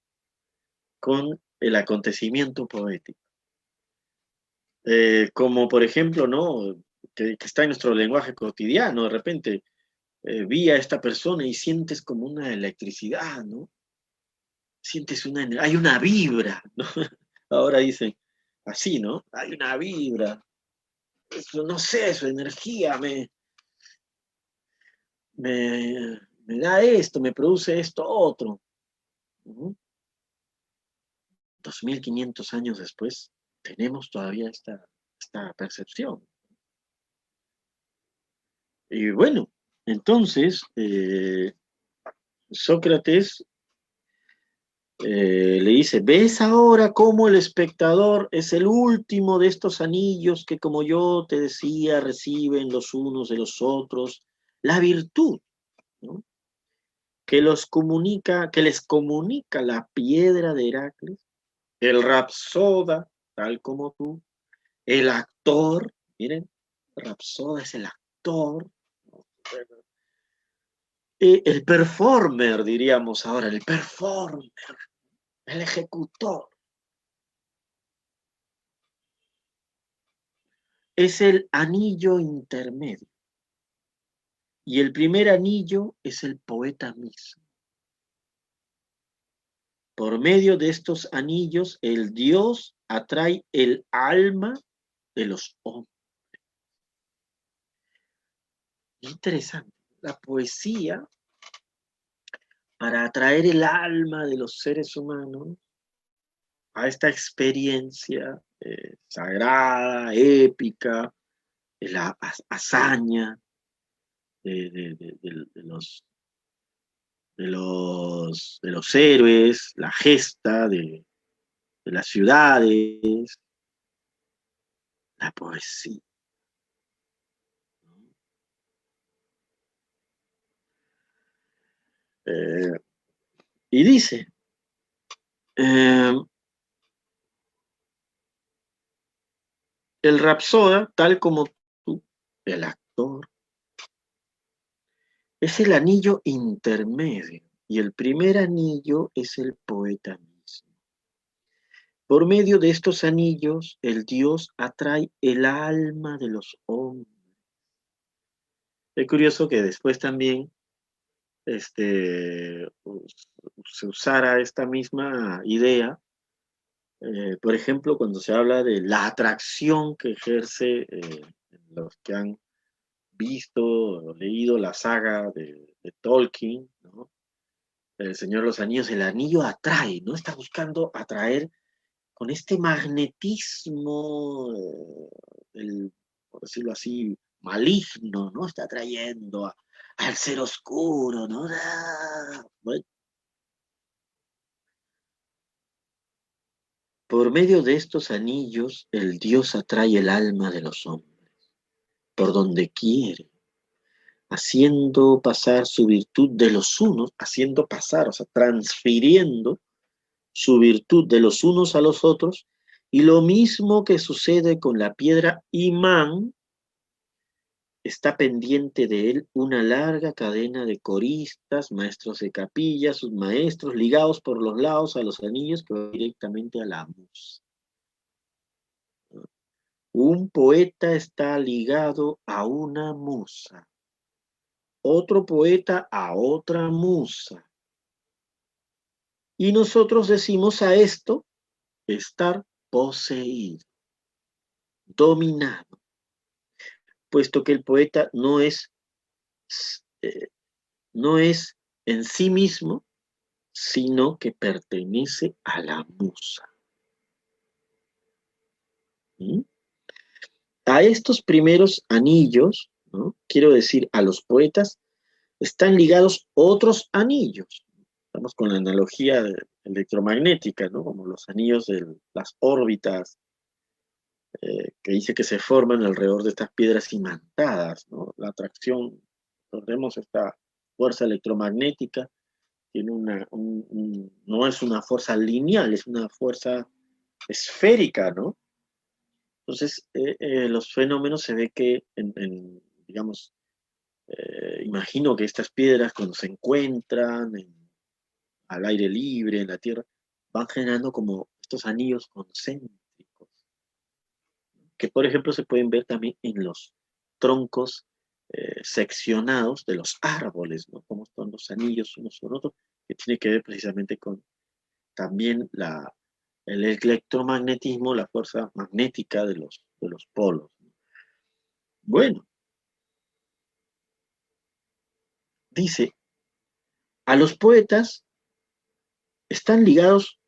con el acontecimiento poético. Como por ejemplo, ¿no? Que está en nuestro lenguaje cotidiano, de repente vi a esta persona y sientes como una electricidad, ¿no? Hay una vibra, ¿no? Ahora dicen así, ¿no? Hay una vibra, eso, no sé, su energía me da esto, me produce esto otro. 2500 años después, tenemos todavía esta percepción. Y bueno, entonces, Sócrates le dice, ¿ves ahora cómo el espectador es el último de estos anillos que, como yo te decía, reciben los unos de los otros la virtud, ¿no? Que les comunica la piedra de Heracles, el rapsoda, tal como tú, el actor, miren, rapsoda es el actor, el performer, diríamos ahora, el performer, el ejecutor, es el anillo intermedio. Y el primer anillo es el poeta mismo. Por medio de estos anillos, el Dios atrae el alma de los hombres. Interesante. La poesía, para atraer el alma de los seres humanos a esta experiencia sagrada, épica, de la hazaña de los héroes, la gesta de las ciudades, la poesía. Eh, y dice, eh, el rapsoda, tal como tú, el actor, es el anillo intermedio, y el primer anillo es el poeta mismo. Por medio de estos anillos, el Dios atrae el alma de los hombres. Es curioso que después también se usara esta misma idea, por ejemplo, cuando se habla de la atracción que ejerce los que han visto o leído la saga de Tolkien, ¿no? El Señor de los Anillos, el anillo atrae, ¿no? Está buscando atraer con este magnetismo, por decirlo así, maligno, ¿no? Está atrayendo al ser oscuro, ¿no? Bueno, por medio de estos anillos, el Dios atrae el alma de los hombres, por donde quiere, haciendo pasar su virtud de los unos, haciendo pasar, o sea, transfiriendo su virtud de los unos a los otros, y lo mismo que sucede con la piedra imán, está pendiente de él una larga cadena de coristas, maestros de capilla, sus maestros, ligados por los lados a los anillos que van directamente a la musa. Un poeta está ligado a una musa, otro poeta a otra musa. Y nosotros decimos a esto estar poseído, dominado, puesto que el poeta eh, no es en sí mismo, sino que pertenece a la musa. ¿Mm? A estos primeros anillos, ¿no? Quiero decir, a los poetas, están ligados otros anillos. Estamos con la analogía electromagnética, ¿no? Como los anillos de las órbitas que dice que se forman alrededor de estas piedras imantadas, ¿no? La atracción, recordemos esta fuerza electromagnética, tiene no es una fuerza lineal, es una fuerza esférica, ¿no? Entonces, los fenómenos se ve que, digamos, imagino que estas piedras cuando se encuentran al aire libre, en la tierra, van generando como estos anillos concéntricos, que por ejemplo se pueden ver también en los troncos seccionados de los árboles, ¿no? Como son los anillos unos con otros, que tiene que ver precisamente con también el electromagnetismo, la fuerza magnética de los polos. Bueno, dice, a los poetas están ligados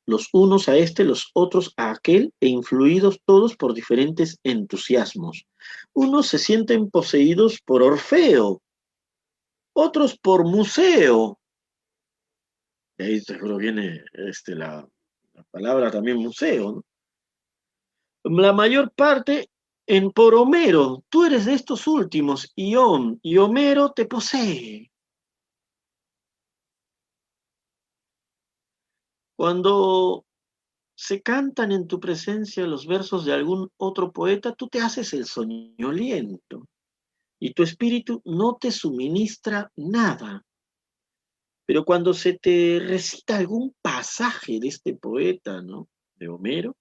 los unos a este, los otros a aquel, e influidos todos por diferentes entusiasmos. Unos se sienten poseídos por Orfeo, otros por Museo. De ahí seguro viene la palabra también museo, ¿no? La mayor parte por Homero. Tú eres de estos últimos, Ión, y Homero te posee. Cuando se cantan en tu presencia los versos de algún otro poeta, tú te haces el soñoliento y tu espíritu no te suministra nada. Pero cuando se te recita algún pasaje de este poeta, ¿no? De Homero,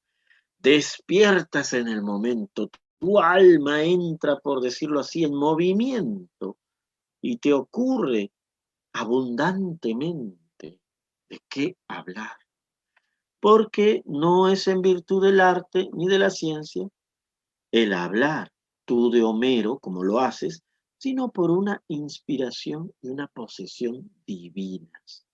despiertas en el momento, tu alma entra, por decirlo así, en movimiento y te ocurre abundantemente de qué hablar. Porque no es en virtud del arte ni de la ciencia el hablar tú de Homero, como lo haces, sino por una inspiración y una posesión divinas.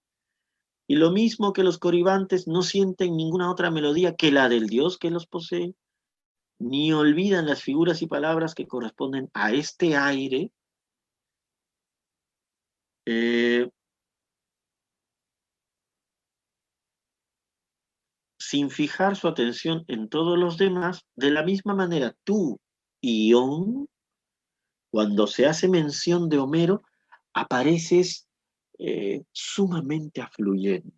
Y lo mismo que los coribantes no sienten ninguna otra melodía que la del Dios que los posee, ni olvidan las figuras y palabras que corresponden a este aire, eh, sin fijar su atención en todos los demás, de la misma manera tú, Ión, cuando se hace mención de Homero, apareces sumamente afluyente,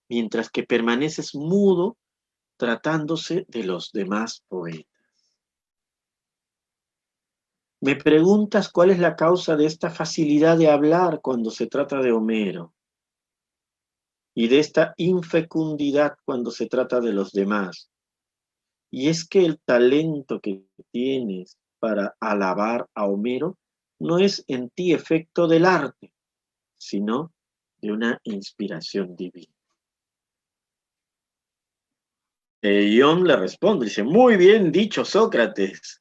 mientras que permaneces mudo tratándose de los demás poetas. Me preguntas cuál es la causa de esta facilidad de hablar cuando se trata de Homero y de esta infecundidad cuando se trata de los demás. Y es que el talento que tienes para alabar a Homero no es en ti efecto del arte, sino de una inspiración divina. Ion le responde, dice, muy bien dicho, Sócrates.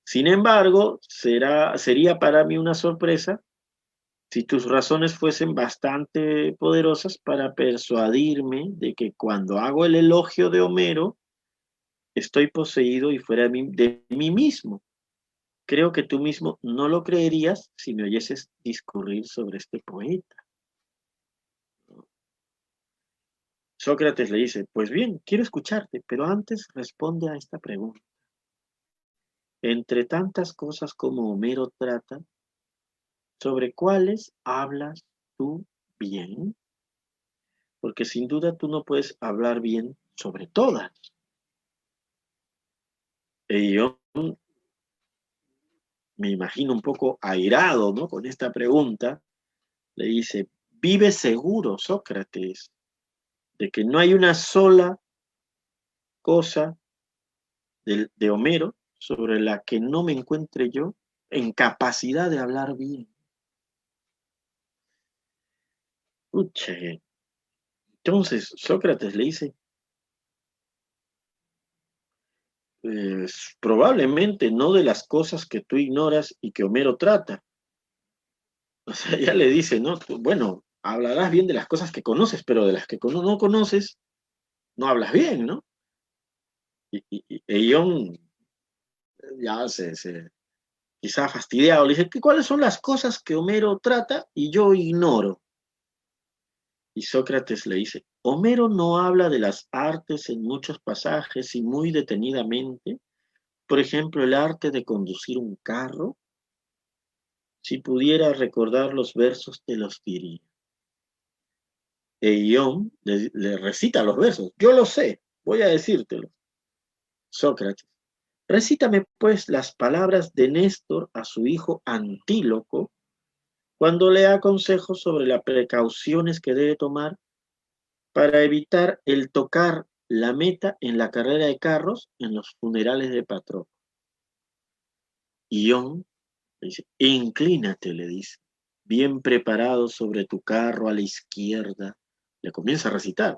Sin embargo, sería para mí una sorpresa si tus razones fuesen bastante poderosas para persuadirme de que cuando hago el elogio de Homero, estoy poseído y fuera de mí mismo. Creo que tú mismo no lo creerías si me oyeses discurrir sobre este poeta. Sócrates le dice, pues bien, quiero escucharte, pero antes responde a esta pregunta. Entre tantas cosas como Homero trata, ¿sobre cuáles hablas tú bien? Porque sin duda tú no puedes hablar bien sobre todas. Y yo me imagino un poco airado, ¿no? Con esta pregunta, le dice, vive seguro, Sócrates, de que no hay una sola cosa de Homero sobre la que no me encuentre yo en capacidad de hablar bien. Uche. Entonces Sócrates le dice, probablemente no de las cosas que tú ignoras y que Homero trata. O sea, ya le dice, ¿no? Bueno, hablarás bien de las cosas que conoces, pero de las que no conoces, no hablas bien, ¿no? Y Ion ya quizá fastidiado, le dice, ¿cuáles son las cosas que Homero trata y yo ignoro? Y Sócrates le dice, Homero no habla de las artes en muchos pasajes y muy detenidamente. Por ejemplo, el arte de conducir un carro. Si pudiera recordar los versos, te los diría. E Ion le recita los versos. Yo lo sé, voy a decírtelo. Sócrates, recítame pues las palabras de Néstor a su hijo Antíloco cuando le aconsejo sobre las precauciones que debe tomar para evitar el tocar la meta en la carrera de carros en los funerales de Patroclo. Ion le dice, inclínate, le dice, bien preparado sobre tu carro a la izquierda. Le comienza a recitar.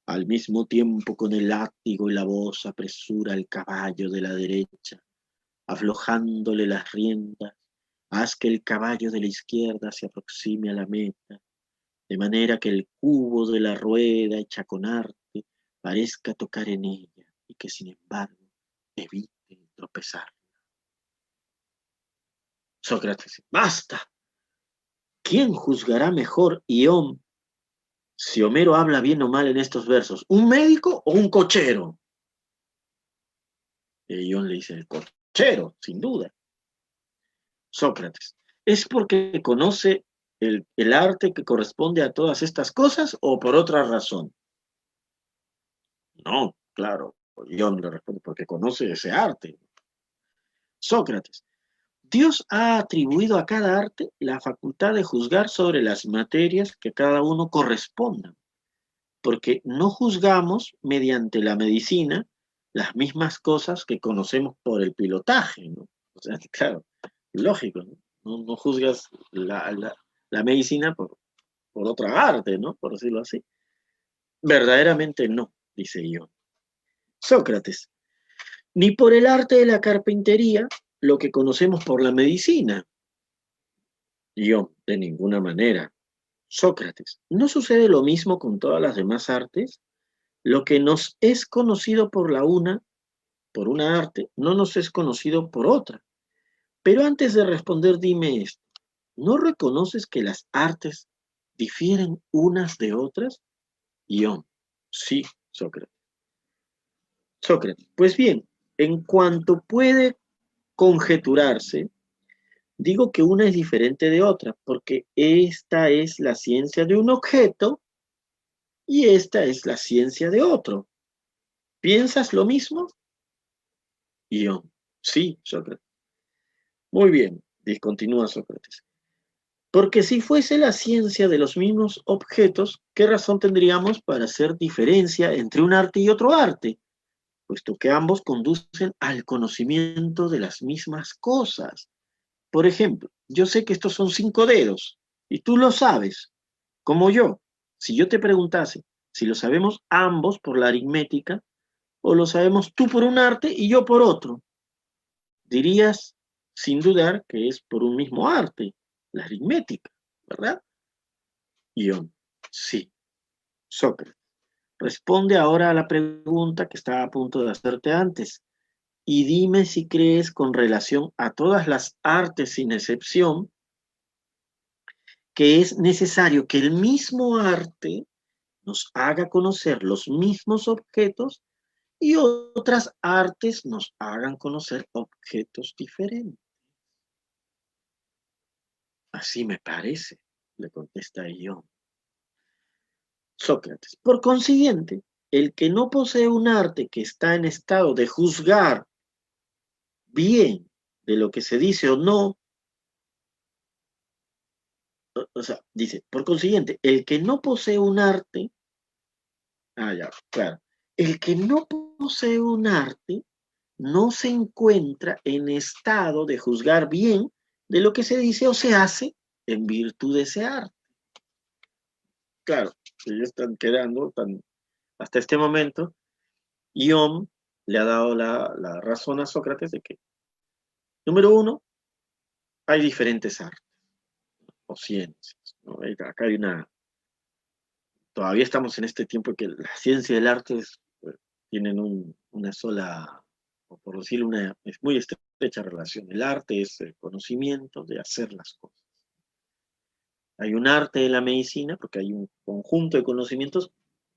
Al mismo tiempo con el látigo y la voz apresura el caballo de la derecha, aflojándole las riendas, haz que el caballo de la izquierda se aproxime a la meta, de manera que el cubo de la rueda hecha con arte parezca tocar en ella y que sin embargo evite tropezar. Sócrates, basta. ¿Quién juzgará mejor, Ión, si Homero habla bien o mal en estos versos? ¿Un médico o un cochero? Y Ión le dice, el cochero, sin duda. Sócrates, ¿es porque conoce el arte que corresponde a todas estas cosas o por otra razón? No, claro, Ión le responde, porque conoce ese arte. Sócrates, Dios ha atribuido a cada arte la facultad de juzgar sobre las materias que a cada uno correspondan, porque no juzgamos mediante la medicina las mismas cosas que conocemos por el pilotaje, ¿no? O sea, claro, lógico, ¿no? No juzgas la medicina por otra arte, ¿no? Por decirlo así. Verdaderamente no, dice yo. Sócrates, ni por el arte de la carpintería, lo que conocemos por la medicina. Yo, de ninguna manera. Sócrates, ¿no sucede lo mismo con todas las demás artes? Lo que nos es conocido por una arte, no nos es conocido por otra. Pero antes de responder, dime esto. ¿No reconoces que las artes difieren unas de otras? Ión, sí, Sócrates. Sócrates, pues bien, en cuanto puede conjeturarse, Digo que una es diferente de otra, porque esta es la ciencia de un objeto y esta es la ciencia de otro. ¿Piensas lo mismo? Ión. Sí, Sócrates. Muy bien, discontinúa Sócrates. Porque si fuese la ciencia de los mismos objetos, ¿qué razón tendríamos para hacer diferencia entre un arte y otro arte? Puesto que ambos conducen al conocimiento de las mismas cosas. Por ejemplo, yo sé que estos son 5 dedos, y tú lo sabes, como yo. Si yo te preguntase si lo sabemos ambos por la aritmética, o lo sabemos tú por un arte y yo por otro, dirías, sin dudar, que es por un mismo arte, la aritmética, ¿verdad? Ión, sí. Sócrates, responde ahora a la pregunta que estaba a punto de hacerte antes, y dime si crees con relación a todas las artes sin excepción, que es necesario que el mismo arte nos haga conocer los mismos objetos y otras artes nos hagan conocer objetos diferentes. Así me parece, le contesta Ión. Sócrates, por consiguiente, el que no posee un arte que está en estado de juzgar bien de lo que se dice o no, o sea, dice, por consiguiente, el que no posee un arte, ya, claro, el que no posee un arte no se encuentra en estado de juzgar bien de lo que se dice o se hace en virtud de ese arte. Claro, ellos están quedando hasta este momento. Ión le ha dado la razón a Sócrates de que, número uno, hay diferentes artes o ciencias, ¿no? Acá hay todavía estamos en este tiempo que la ciencia y el arte tienen una sola, o por decirlo, es muy estrecha relación. El arte es el conocimiento de hacer las cosas. Hay un arte de la medicina porque hay un conjunto de conocimientos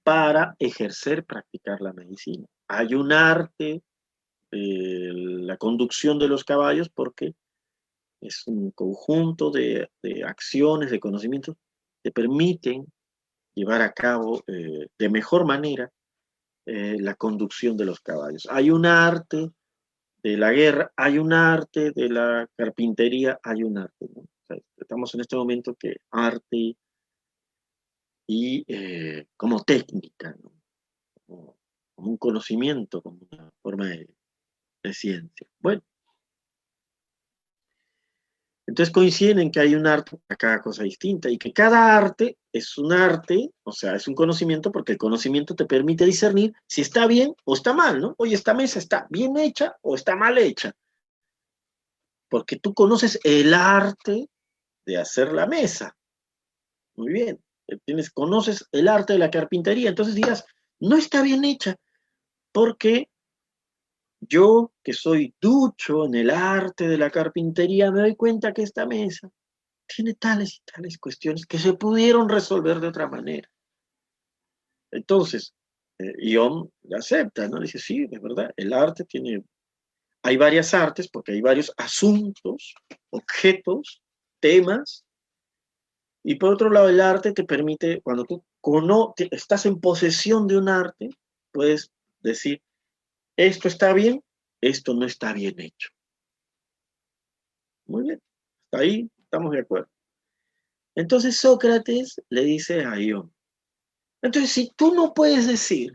para ejercer, practicar la medicina. Hay un arte de la conducción de los caballos porque es un conjunto de acciones, de conocimientos que permiten llevar a cabo de mejor manera la conducción de los caballos. Hay un arte de la guerra, hay un arte de la carpintería, hay un arte, ¿no? O sea, estamos en este momento que arte y como técnica, ¿no? Como un conocimiento, como una forma de ciencia. Bueno, entonces coinciden en que hay un arte para cada cosa distinta y que cada arte es un arte, o sea, es un conocimiento porque el conocimiento te permite discernir si está bien o está mal, ¿no? Oye, esta mesa está bien hecha o está mal hecha, porque tú conoces el arte de hacer la mesa. Muy bien, conoces el arte de la carpintería, entonces dirás, no está bien hecha, porque yo, que soy ducho en el arte de la carpintería, me doy cuenta que esta mesa tiene tales y tales cuestiones que se pudieron resolver de otra manera. Entonces, Ión acepta, ¿no? Dice, sí, es verdad, el arte hay varias artes porque hay varios asuntos, objetos, temas, y por otro lado el arte te permite, cuando tú estás en posesión de un arte, puedes decir, esto está bien, esto no está bien hecho. Muy bien, hasta ahí estamos de acuerdo. Entonces Sócrates le dice a Ión, entonces si tú no puedes decir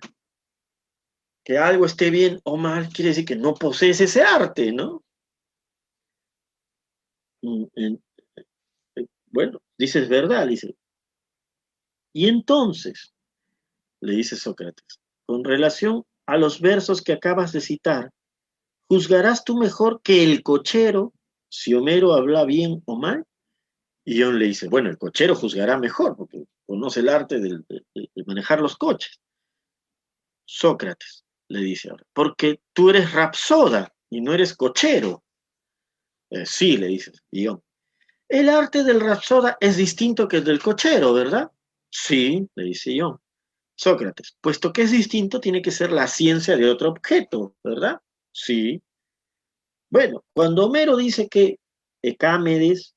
que algo esté bien o mal, quiere decir que no posees ese arte, ¿no? Bueno, dices verdad, dice. Y entonces, le dice Sócrates, con relación a los versos que acabas de citar, ¿juzgarás tú mejor que el cochero si Homero habla bien o mal? Y John le dice, bueno, el cochero juzgará mejor porque conoce el arte de manejar los coches. Sócrates le dice ahora, porque tú eres rapsoda y no eres cochero. Sí, le dice Ión. El arte del rapsoda es distinto que el del cochero, ¿verdad? Sí, le dice Ión. Sócrates, puesto que es distinto, tiene que ser la ciencia de otro objeto, ¿verdad? Sí. Bueno, cuando Homero dice que Ecamedes,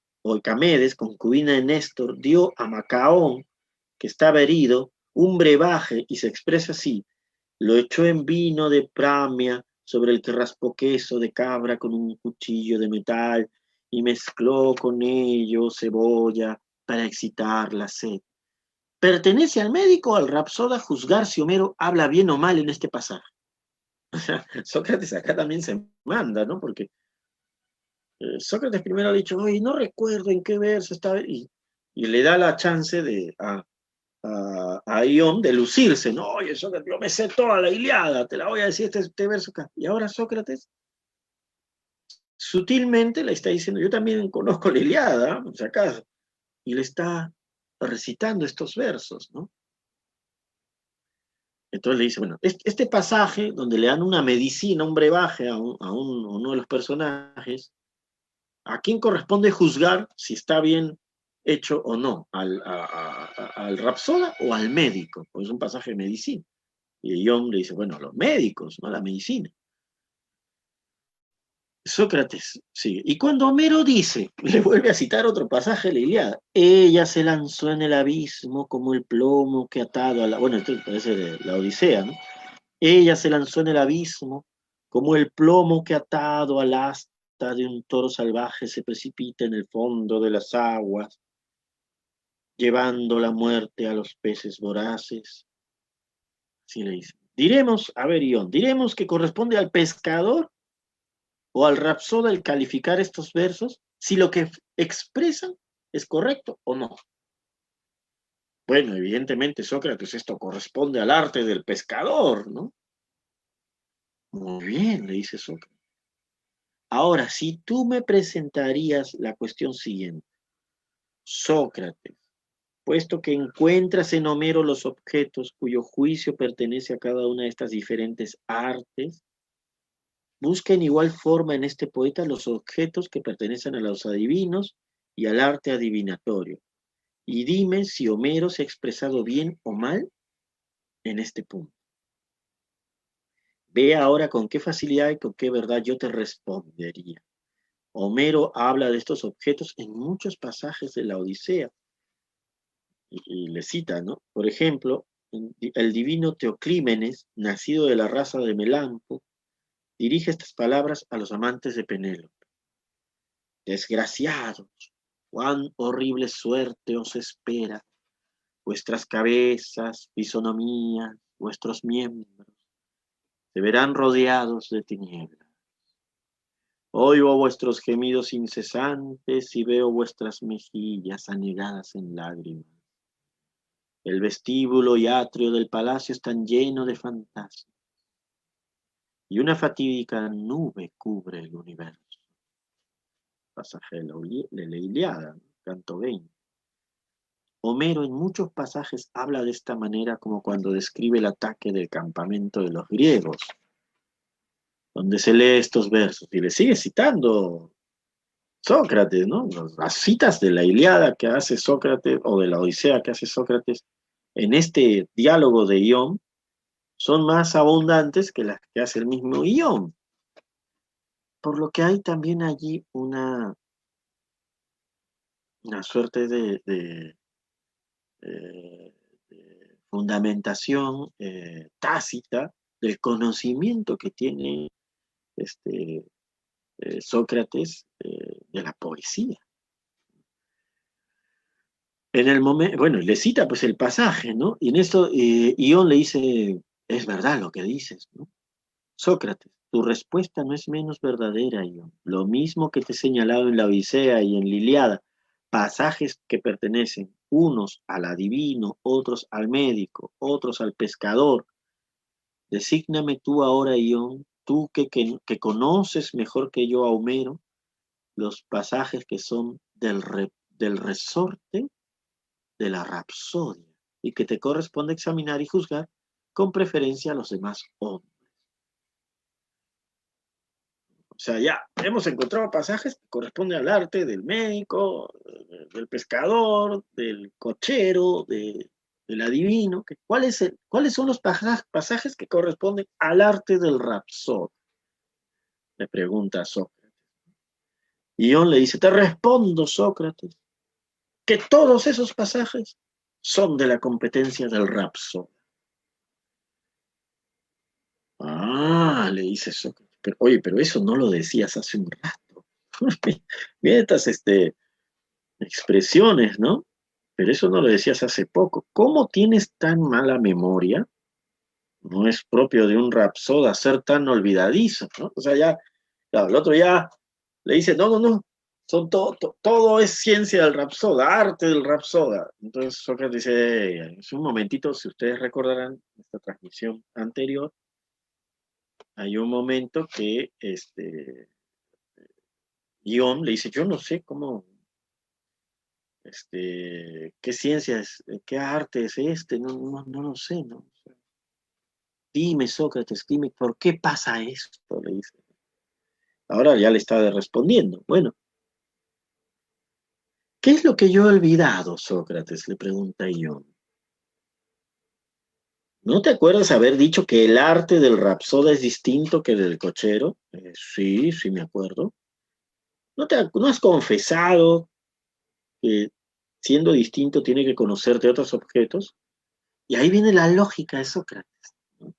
concubina de Néstor, dio a Macaón, que estaba herido, un brebaje, y se expresa así: lo echó en vino de Pramia, sobre el que raspó queso de cabra con un cuchillo de metal, y mezcló con ello cebolla para excitar la sed. ¿Pertenece al médico o al rapsoda juzgar si Homero habla bien o mal en este pasaje? O sea, Sócrates acá también se manda, ¿no? Porque Sócrates primero ha dicho, oye, no recuerdo en qué verso estaba, y le da la chance a Ión de lucirse, ¿no? Oye, Sócrates, yo me sé toda la Ilíada, te la voy a decir este verso acá. Y ahora Sócrates sutilmente le está diciendo, yo también conozco la Ilíada, por si acaso, y le está recitando estos versos, ¿no? Entonces le dice, bueno, este pasaje donde le dan una medicina, un brebaje uno de los personajes, ¿a quién corresponde juzgar si está bien hecho o no? ¿Al rapsoda o al médico? Porque es un pasaje de medicina. Y Ion le dice, bueno, a los médicos, no a la medicina. Sócrates sigue. Y cuando Homero dice, le vuelve a citar otro pasaje de la Ilíada, ella se lanzó en el abismo como el plomo que atado a la... Bueno, esto parece de la Odisea, ¿no? Ella se lanzó en el abismo como el plomo que atado al asta de un toro salvaje se precipita en el fondo de las aguas, llevando la muerte a los peces voraces. Así le dice. Diremos, a ver, Ion, diremos que corresponde al pescador o al rapsoda el calificar estos versos si lo que expresan es correcto o no. Bueno, evidentemente, Sócrates, esto corresponde al arte del pescador, ¿no? Muy bien, le dice Sócrates. Ahora, si tú me presentarías la cuestión siguiente, Sócrates, puesto que encuentras en Homero los objetos cuyo juicio pertenece a cada una de estas diferentes artes, busca en igual forma en este poeta los objetos que pertenecen a los adivinos y al arte adivinatorio. Y dime si Homero se ha expresado bien o mal en este punto. Ve ahora con qué facilidad y con qué verdad yo te respondería. Homero habla de estos objetos en muchos pasajes de la Odisea y le cita, ¿no? Por ejemplo, el divino Teoclímenes, nacido de la raza de Melampo, dirige estas palabras a los amantes de Penélope. Desgraciados, cuán horrible suerte os espera. Vuestras cabezas, fisonomías, vuestros miembros se verán rodeados de tinieblas. Oigo vuestros gemidos incesantes y veo vuestras mejillas anegadas en lágrimas. El vestíbulo y atrio del palacio están llenos de fantasmas, y una fatídica nube cubre el universo. Pasaje de la Ilíada, canto 20. Homero en muchos pasajes habla de esta manera como cuando describe el ataque del campamento de los griegos, donde se lee estos versos, y le sigue citando Sócrates, ¿no? Las citas de la Ilíada que hace Sócrates, o de la Odisea que hace Sócrates, en este diálogo de Ión, son más abundantes que las que hace el mismo Ión. Por lo que hay también allí una suerte de fundamentación tácita del conocimiento que tiene este, Sócrates de la poesía. En el momento, bueno, le cita pues el pasaje, ¿no? Y en esto Ión le dice, es verdad lo que dices, ¿no? Sócrates, tu respuesta no es menos verdadera, Ión. Lo mismo que te he señalado en la Odisea y en la Ilíada, pasajes que pertenecen unos al adivino, otros al médico, otros al pescador. Desígname tú ahora, Ión, tú que conoces mejor que yo a Homero, los pasajes que son del resorte de la rapsodia y que te corresponde examinar y juzgar con preferencia a los demás hombres. O sea, ya hemos encontrado pasajes que corresponden al arte del médico, del pescador, del cochero, del adivino. ¿Cuáles son los pasajes que corresponden al arte del rapsod? Le pregunta Sócrates. Ión le dice, te respondo, Sócrates, que todos esos pasajes son de la competencia del Rapsoda. Ah, le dice Sócrates, pero, oye, pero eso no lo decías hace un rato. Mira estas expresiones, ¿no? Pero eso no lo decías hace poco. ¿Cómo tienes tan mala memoria? No es propio de un rapsoda ser tan olvidadizo, ¿no? O sea, ya, claro, el otro ya le dice, no, no, no, todo es ciencia del rapsoda, arte del rapsoda. Entonces Sócrates dice, es un momentito, si ustedes recordarán esta transmisión anterior, hay un momento que Ión le dice, yo no sé cómo, qué ciencia es, qué arte es no, no, no lo sé, ¿no? O sea, dime, Sócrates, dime, ¿por qué pasa esto? Le dice. Ahora ya le está respondiendo. Bueno, ¿qué es lo que yo he olvidado, Sócrates? Le pregunta Ión. ¿No te acuerdas haber dicho que el arte del rapsoda es distinto que del cochero? Sí, sí me acuerdo. ¿No has confesado que siendo distinto tiene que conocerte otros objetos? Y ahí viene la lógica de Sócrates, ¿no?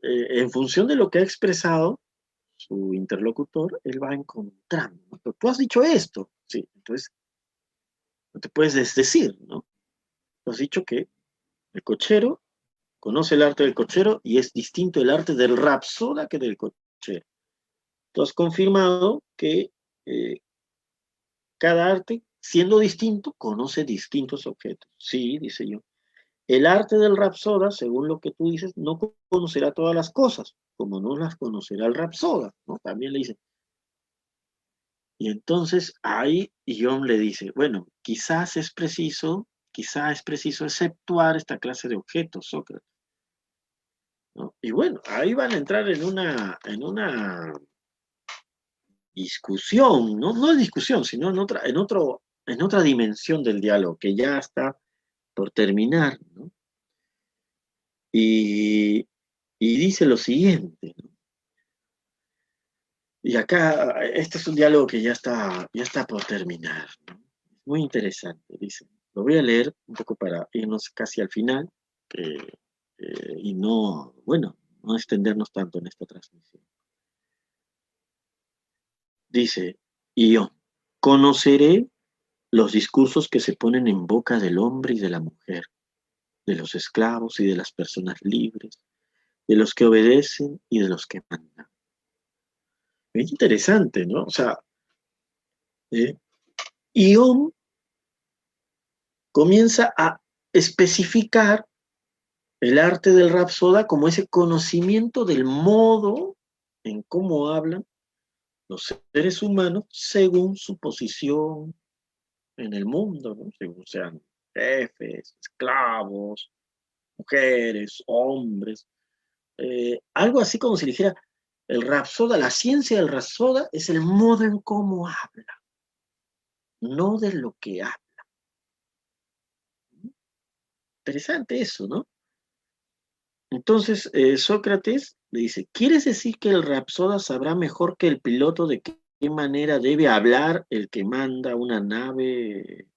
En función de lo que ha expresado su interlocutor, él va encontrando, ¿no? Pero tú has dicho esto, sí, entonces no te puedes desdecir, ¿no? Tú has dicho que el cochero conoce el arte del cochero y es distinto el arte del rapsoda que del cochero. Tú has confirmado que eh, cada arte, siendo distinto, conoce distintos objetos. Sí, dice yo. El arte del rapsoda, según lo que tú dices, no conocerá todas las cosas, como no las conocerá el rapsoda, ¿no? También le dice. Y entonces ahí Ión le dice, bueno, quizás es preciso exceptuar esta clase de objetos, Sócrates, ¿no? Y bueno, ahí van a entrar en una discusión, ¿no? No es discusión, sino en otra dimensión del diálogo que ya está por terminar, ¿no? Y, y dice lo siguiente, ¿no? Y acá, este es un diálogo que ya está por terminar, ¿no? Muy interesante, dice. Lo voy a leer un poco para irnos casi al final y no, bueno, no extendernos tanto en esta transmisión. Dice, y yo conoceré los discursos que se ponen en boca del hombre y de la mujer, de los esclavos y de las personas libres, de los que obedecen y de los que mandan. Es interesante, ¿no? O sea, eh, Ión comienza a especificar el arte del Rapsoda como ese conocimiento del modo en cómo hablan los seres humanos según su posición en el mundo, ¿no? Según sean jefes, esclavos, mujeres, hombres. Algo así como si dijera, el Rapsoda, la ciencia del Rapsoda es el modo en cómo habla, no de lo que habla. Interesante eso, ¿no? Entonces, Sócrates le dice, ¿quieres decir que el Rapsoda sabrá mejor que el piloto de qué manera debe hablar el que manda una nave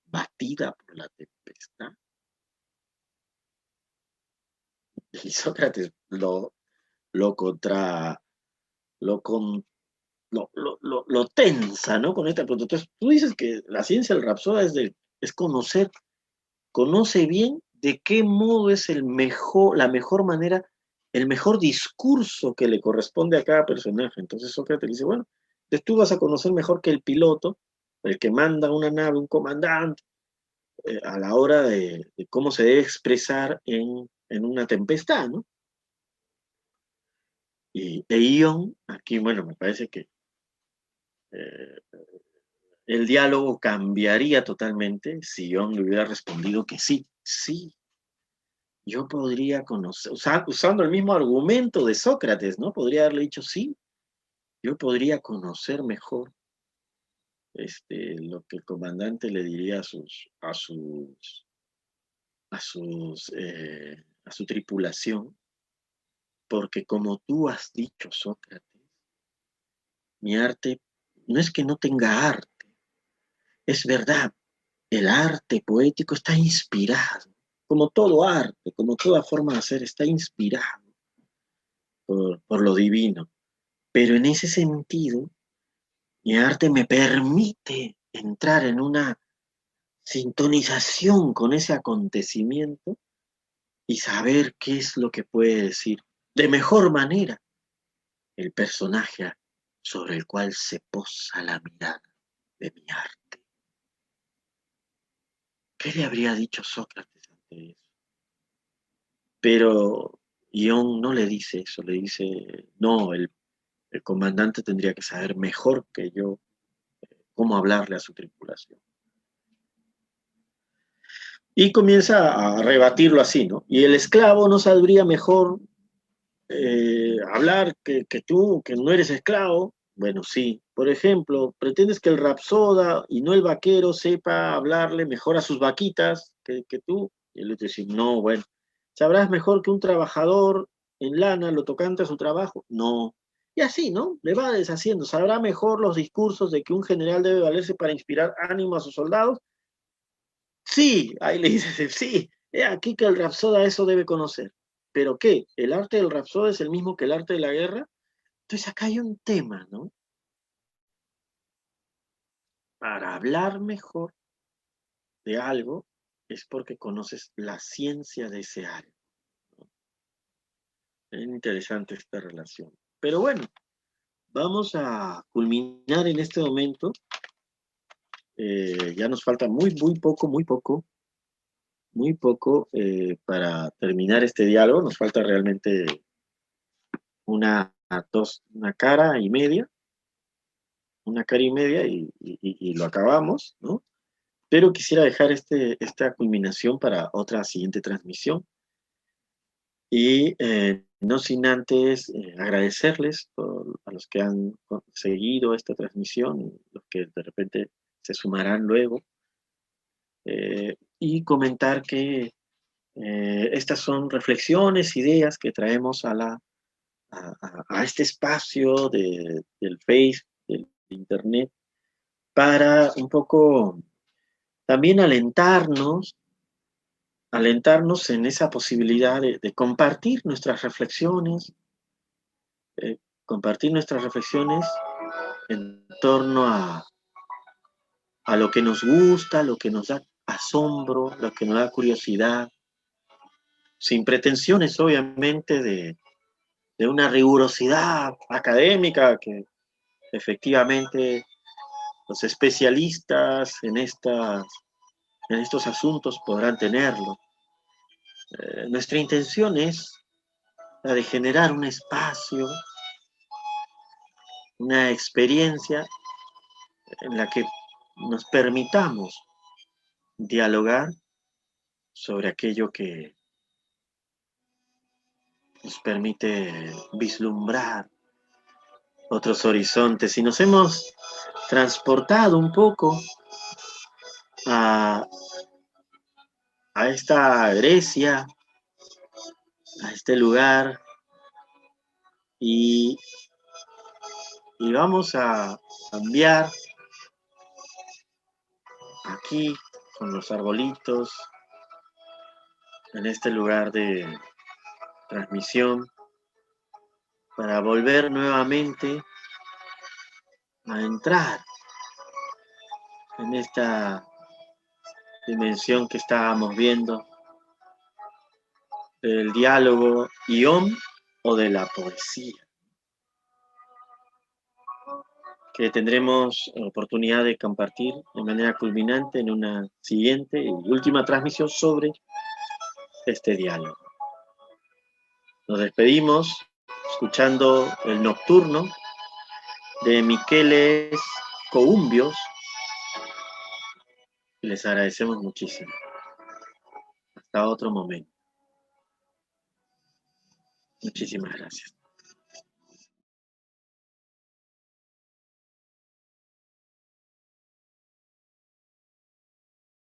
batida por la tempestad? Y Sócrates lo contra, lo, con, lo tensa, ¿no? Con esta pregunta. Entonces, tú dices que la ciencia del Rapsoda es conoce bien de qué modo es la mejor manera, el mejor discurso que le corresponde a cada personaje. Entonces Sócrates dice, bueno, entonces tú vas a conocer mejor que el piloto, el que manda una nave, un comandante, a la hora de cómo se debe expresar en una tempestad, ¿no? E Ion, aquí, bueno, me parece que eh, el diálogo cambiaría totalmente si Ion le hubiera respondido que sí, sí, yo podría conocer, usando el mismo argumento de Sócrates, ¿no? Podría haberle dicho, sí, yo podría conocer mejor lo que el comandante le diría a su tripulación, porque como tú has dicho, Sócrates, mi arte no es que no tenga arte, es verdad, el arte poético está inspirado, como todo arte, como toda forma de hacer, está inspirado por lo divino. Pero en ese sentido, mi arte me permite entrar en una sintonización con ese acontecimiento y saber qué es lo que puede decir de mejor manera el personaje sobre el cual se posa la mirada de mi arte. ¿Qué le habría dicho Sócrates ante eso? Pero Ión no le dice eso, le dice, no, el comandante tendría que saber mejor que yo cómo hablarle a su tripulación. Y comienza a rebatirlo así, ¿no? Y el esclavo no sabría mejor hablar que tú, que no eres esclavo. Bueno, sí. Por ejemplo, pretendes que el rapsoda y no el vaquero sepa hablarle mejor a sus vaquitas que tú. Y él le dice, no, bueno, ¿sabrás mejor que un trabajador en lana lo tocante a su trabajo? No. Y así, ¿no? Le va deshaciendo. ¿Sabrá mejor los discursos de que un general debe valerse para inspirar ánimo a sus soldados? Sí, ahí le dice, sí, he aquí que el rapsoda eso debe conocer. ¿Pero qué? ¿El arte del rapsoda es el mismo que el arte de la guerra? Entonces acá hay un tema, ¿no? Para hablar mejor de algo es porque conoces la ciencia de ese área, ¿no? Es interesante esta relación. Pero bueno, vamos a culminar en este momento. Ya nos falta muy poco para terminar este diálogo. Nos falta realmente una cara y media, y lo acabamos, ¿no? Pero quisiera dejar esta culminación para otra siguiente transmisión y no sin antes agradecerles a los que han seguido esta transmisión y los que de repente se sumarán luego y comentar que estas son reflexiones, ideas que traemos a este espacio del Face, del Internet, para un poco también alentarnos en esa posibilidad de eh, compartir nuestras reflexiones en torno a lo que nos gusta, lo que nos da asombro, lo que nos da curiosidad, sin pretensiones obviamente de una rigurosidad académica que efectivamente los especialistas en estos asuntos podrán tenerlo. Nuestra intención es la de generar un espacio, una experiencia en la que nos permitamos dialogar sobre aquello que nos permite vislumbrar otros horizontes. Y nos hemos transportado un poco a, a esta Grecia, a este lugar, y, y vamos a cambiar aquí con los arbolitos, en este lugar de transmisión, para volver nuevamente a entrar en esta dimensión que estábamos viendo, del diálogo ión o de la poesía, que tendremos oportunidad de compartir de manera culminante en una siguiente y última transmisión sobre este diálogo. Nos despedimos escuchando el nocturno de Miqueles Coumbios y les agradecemos muchísimo. Hasta otro momento. Muchísimas gracias.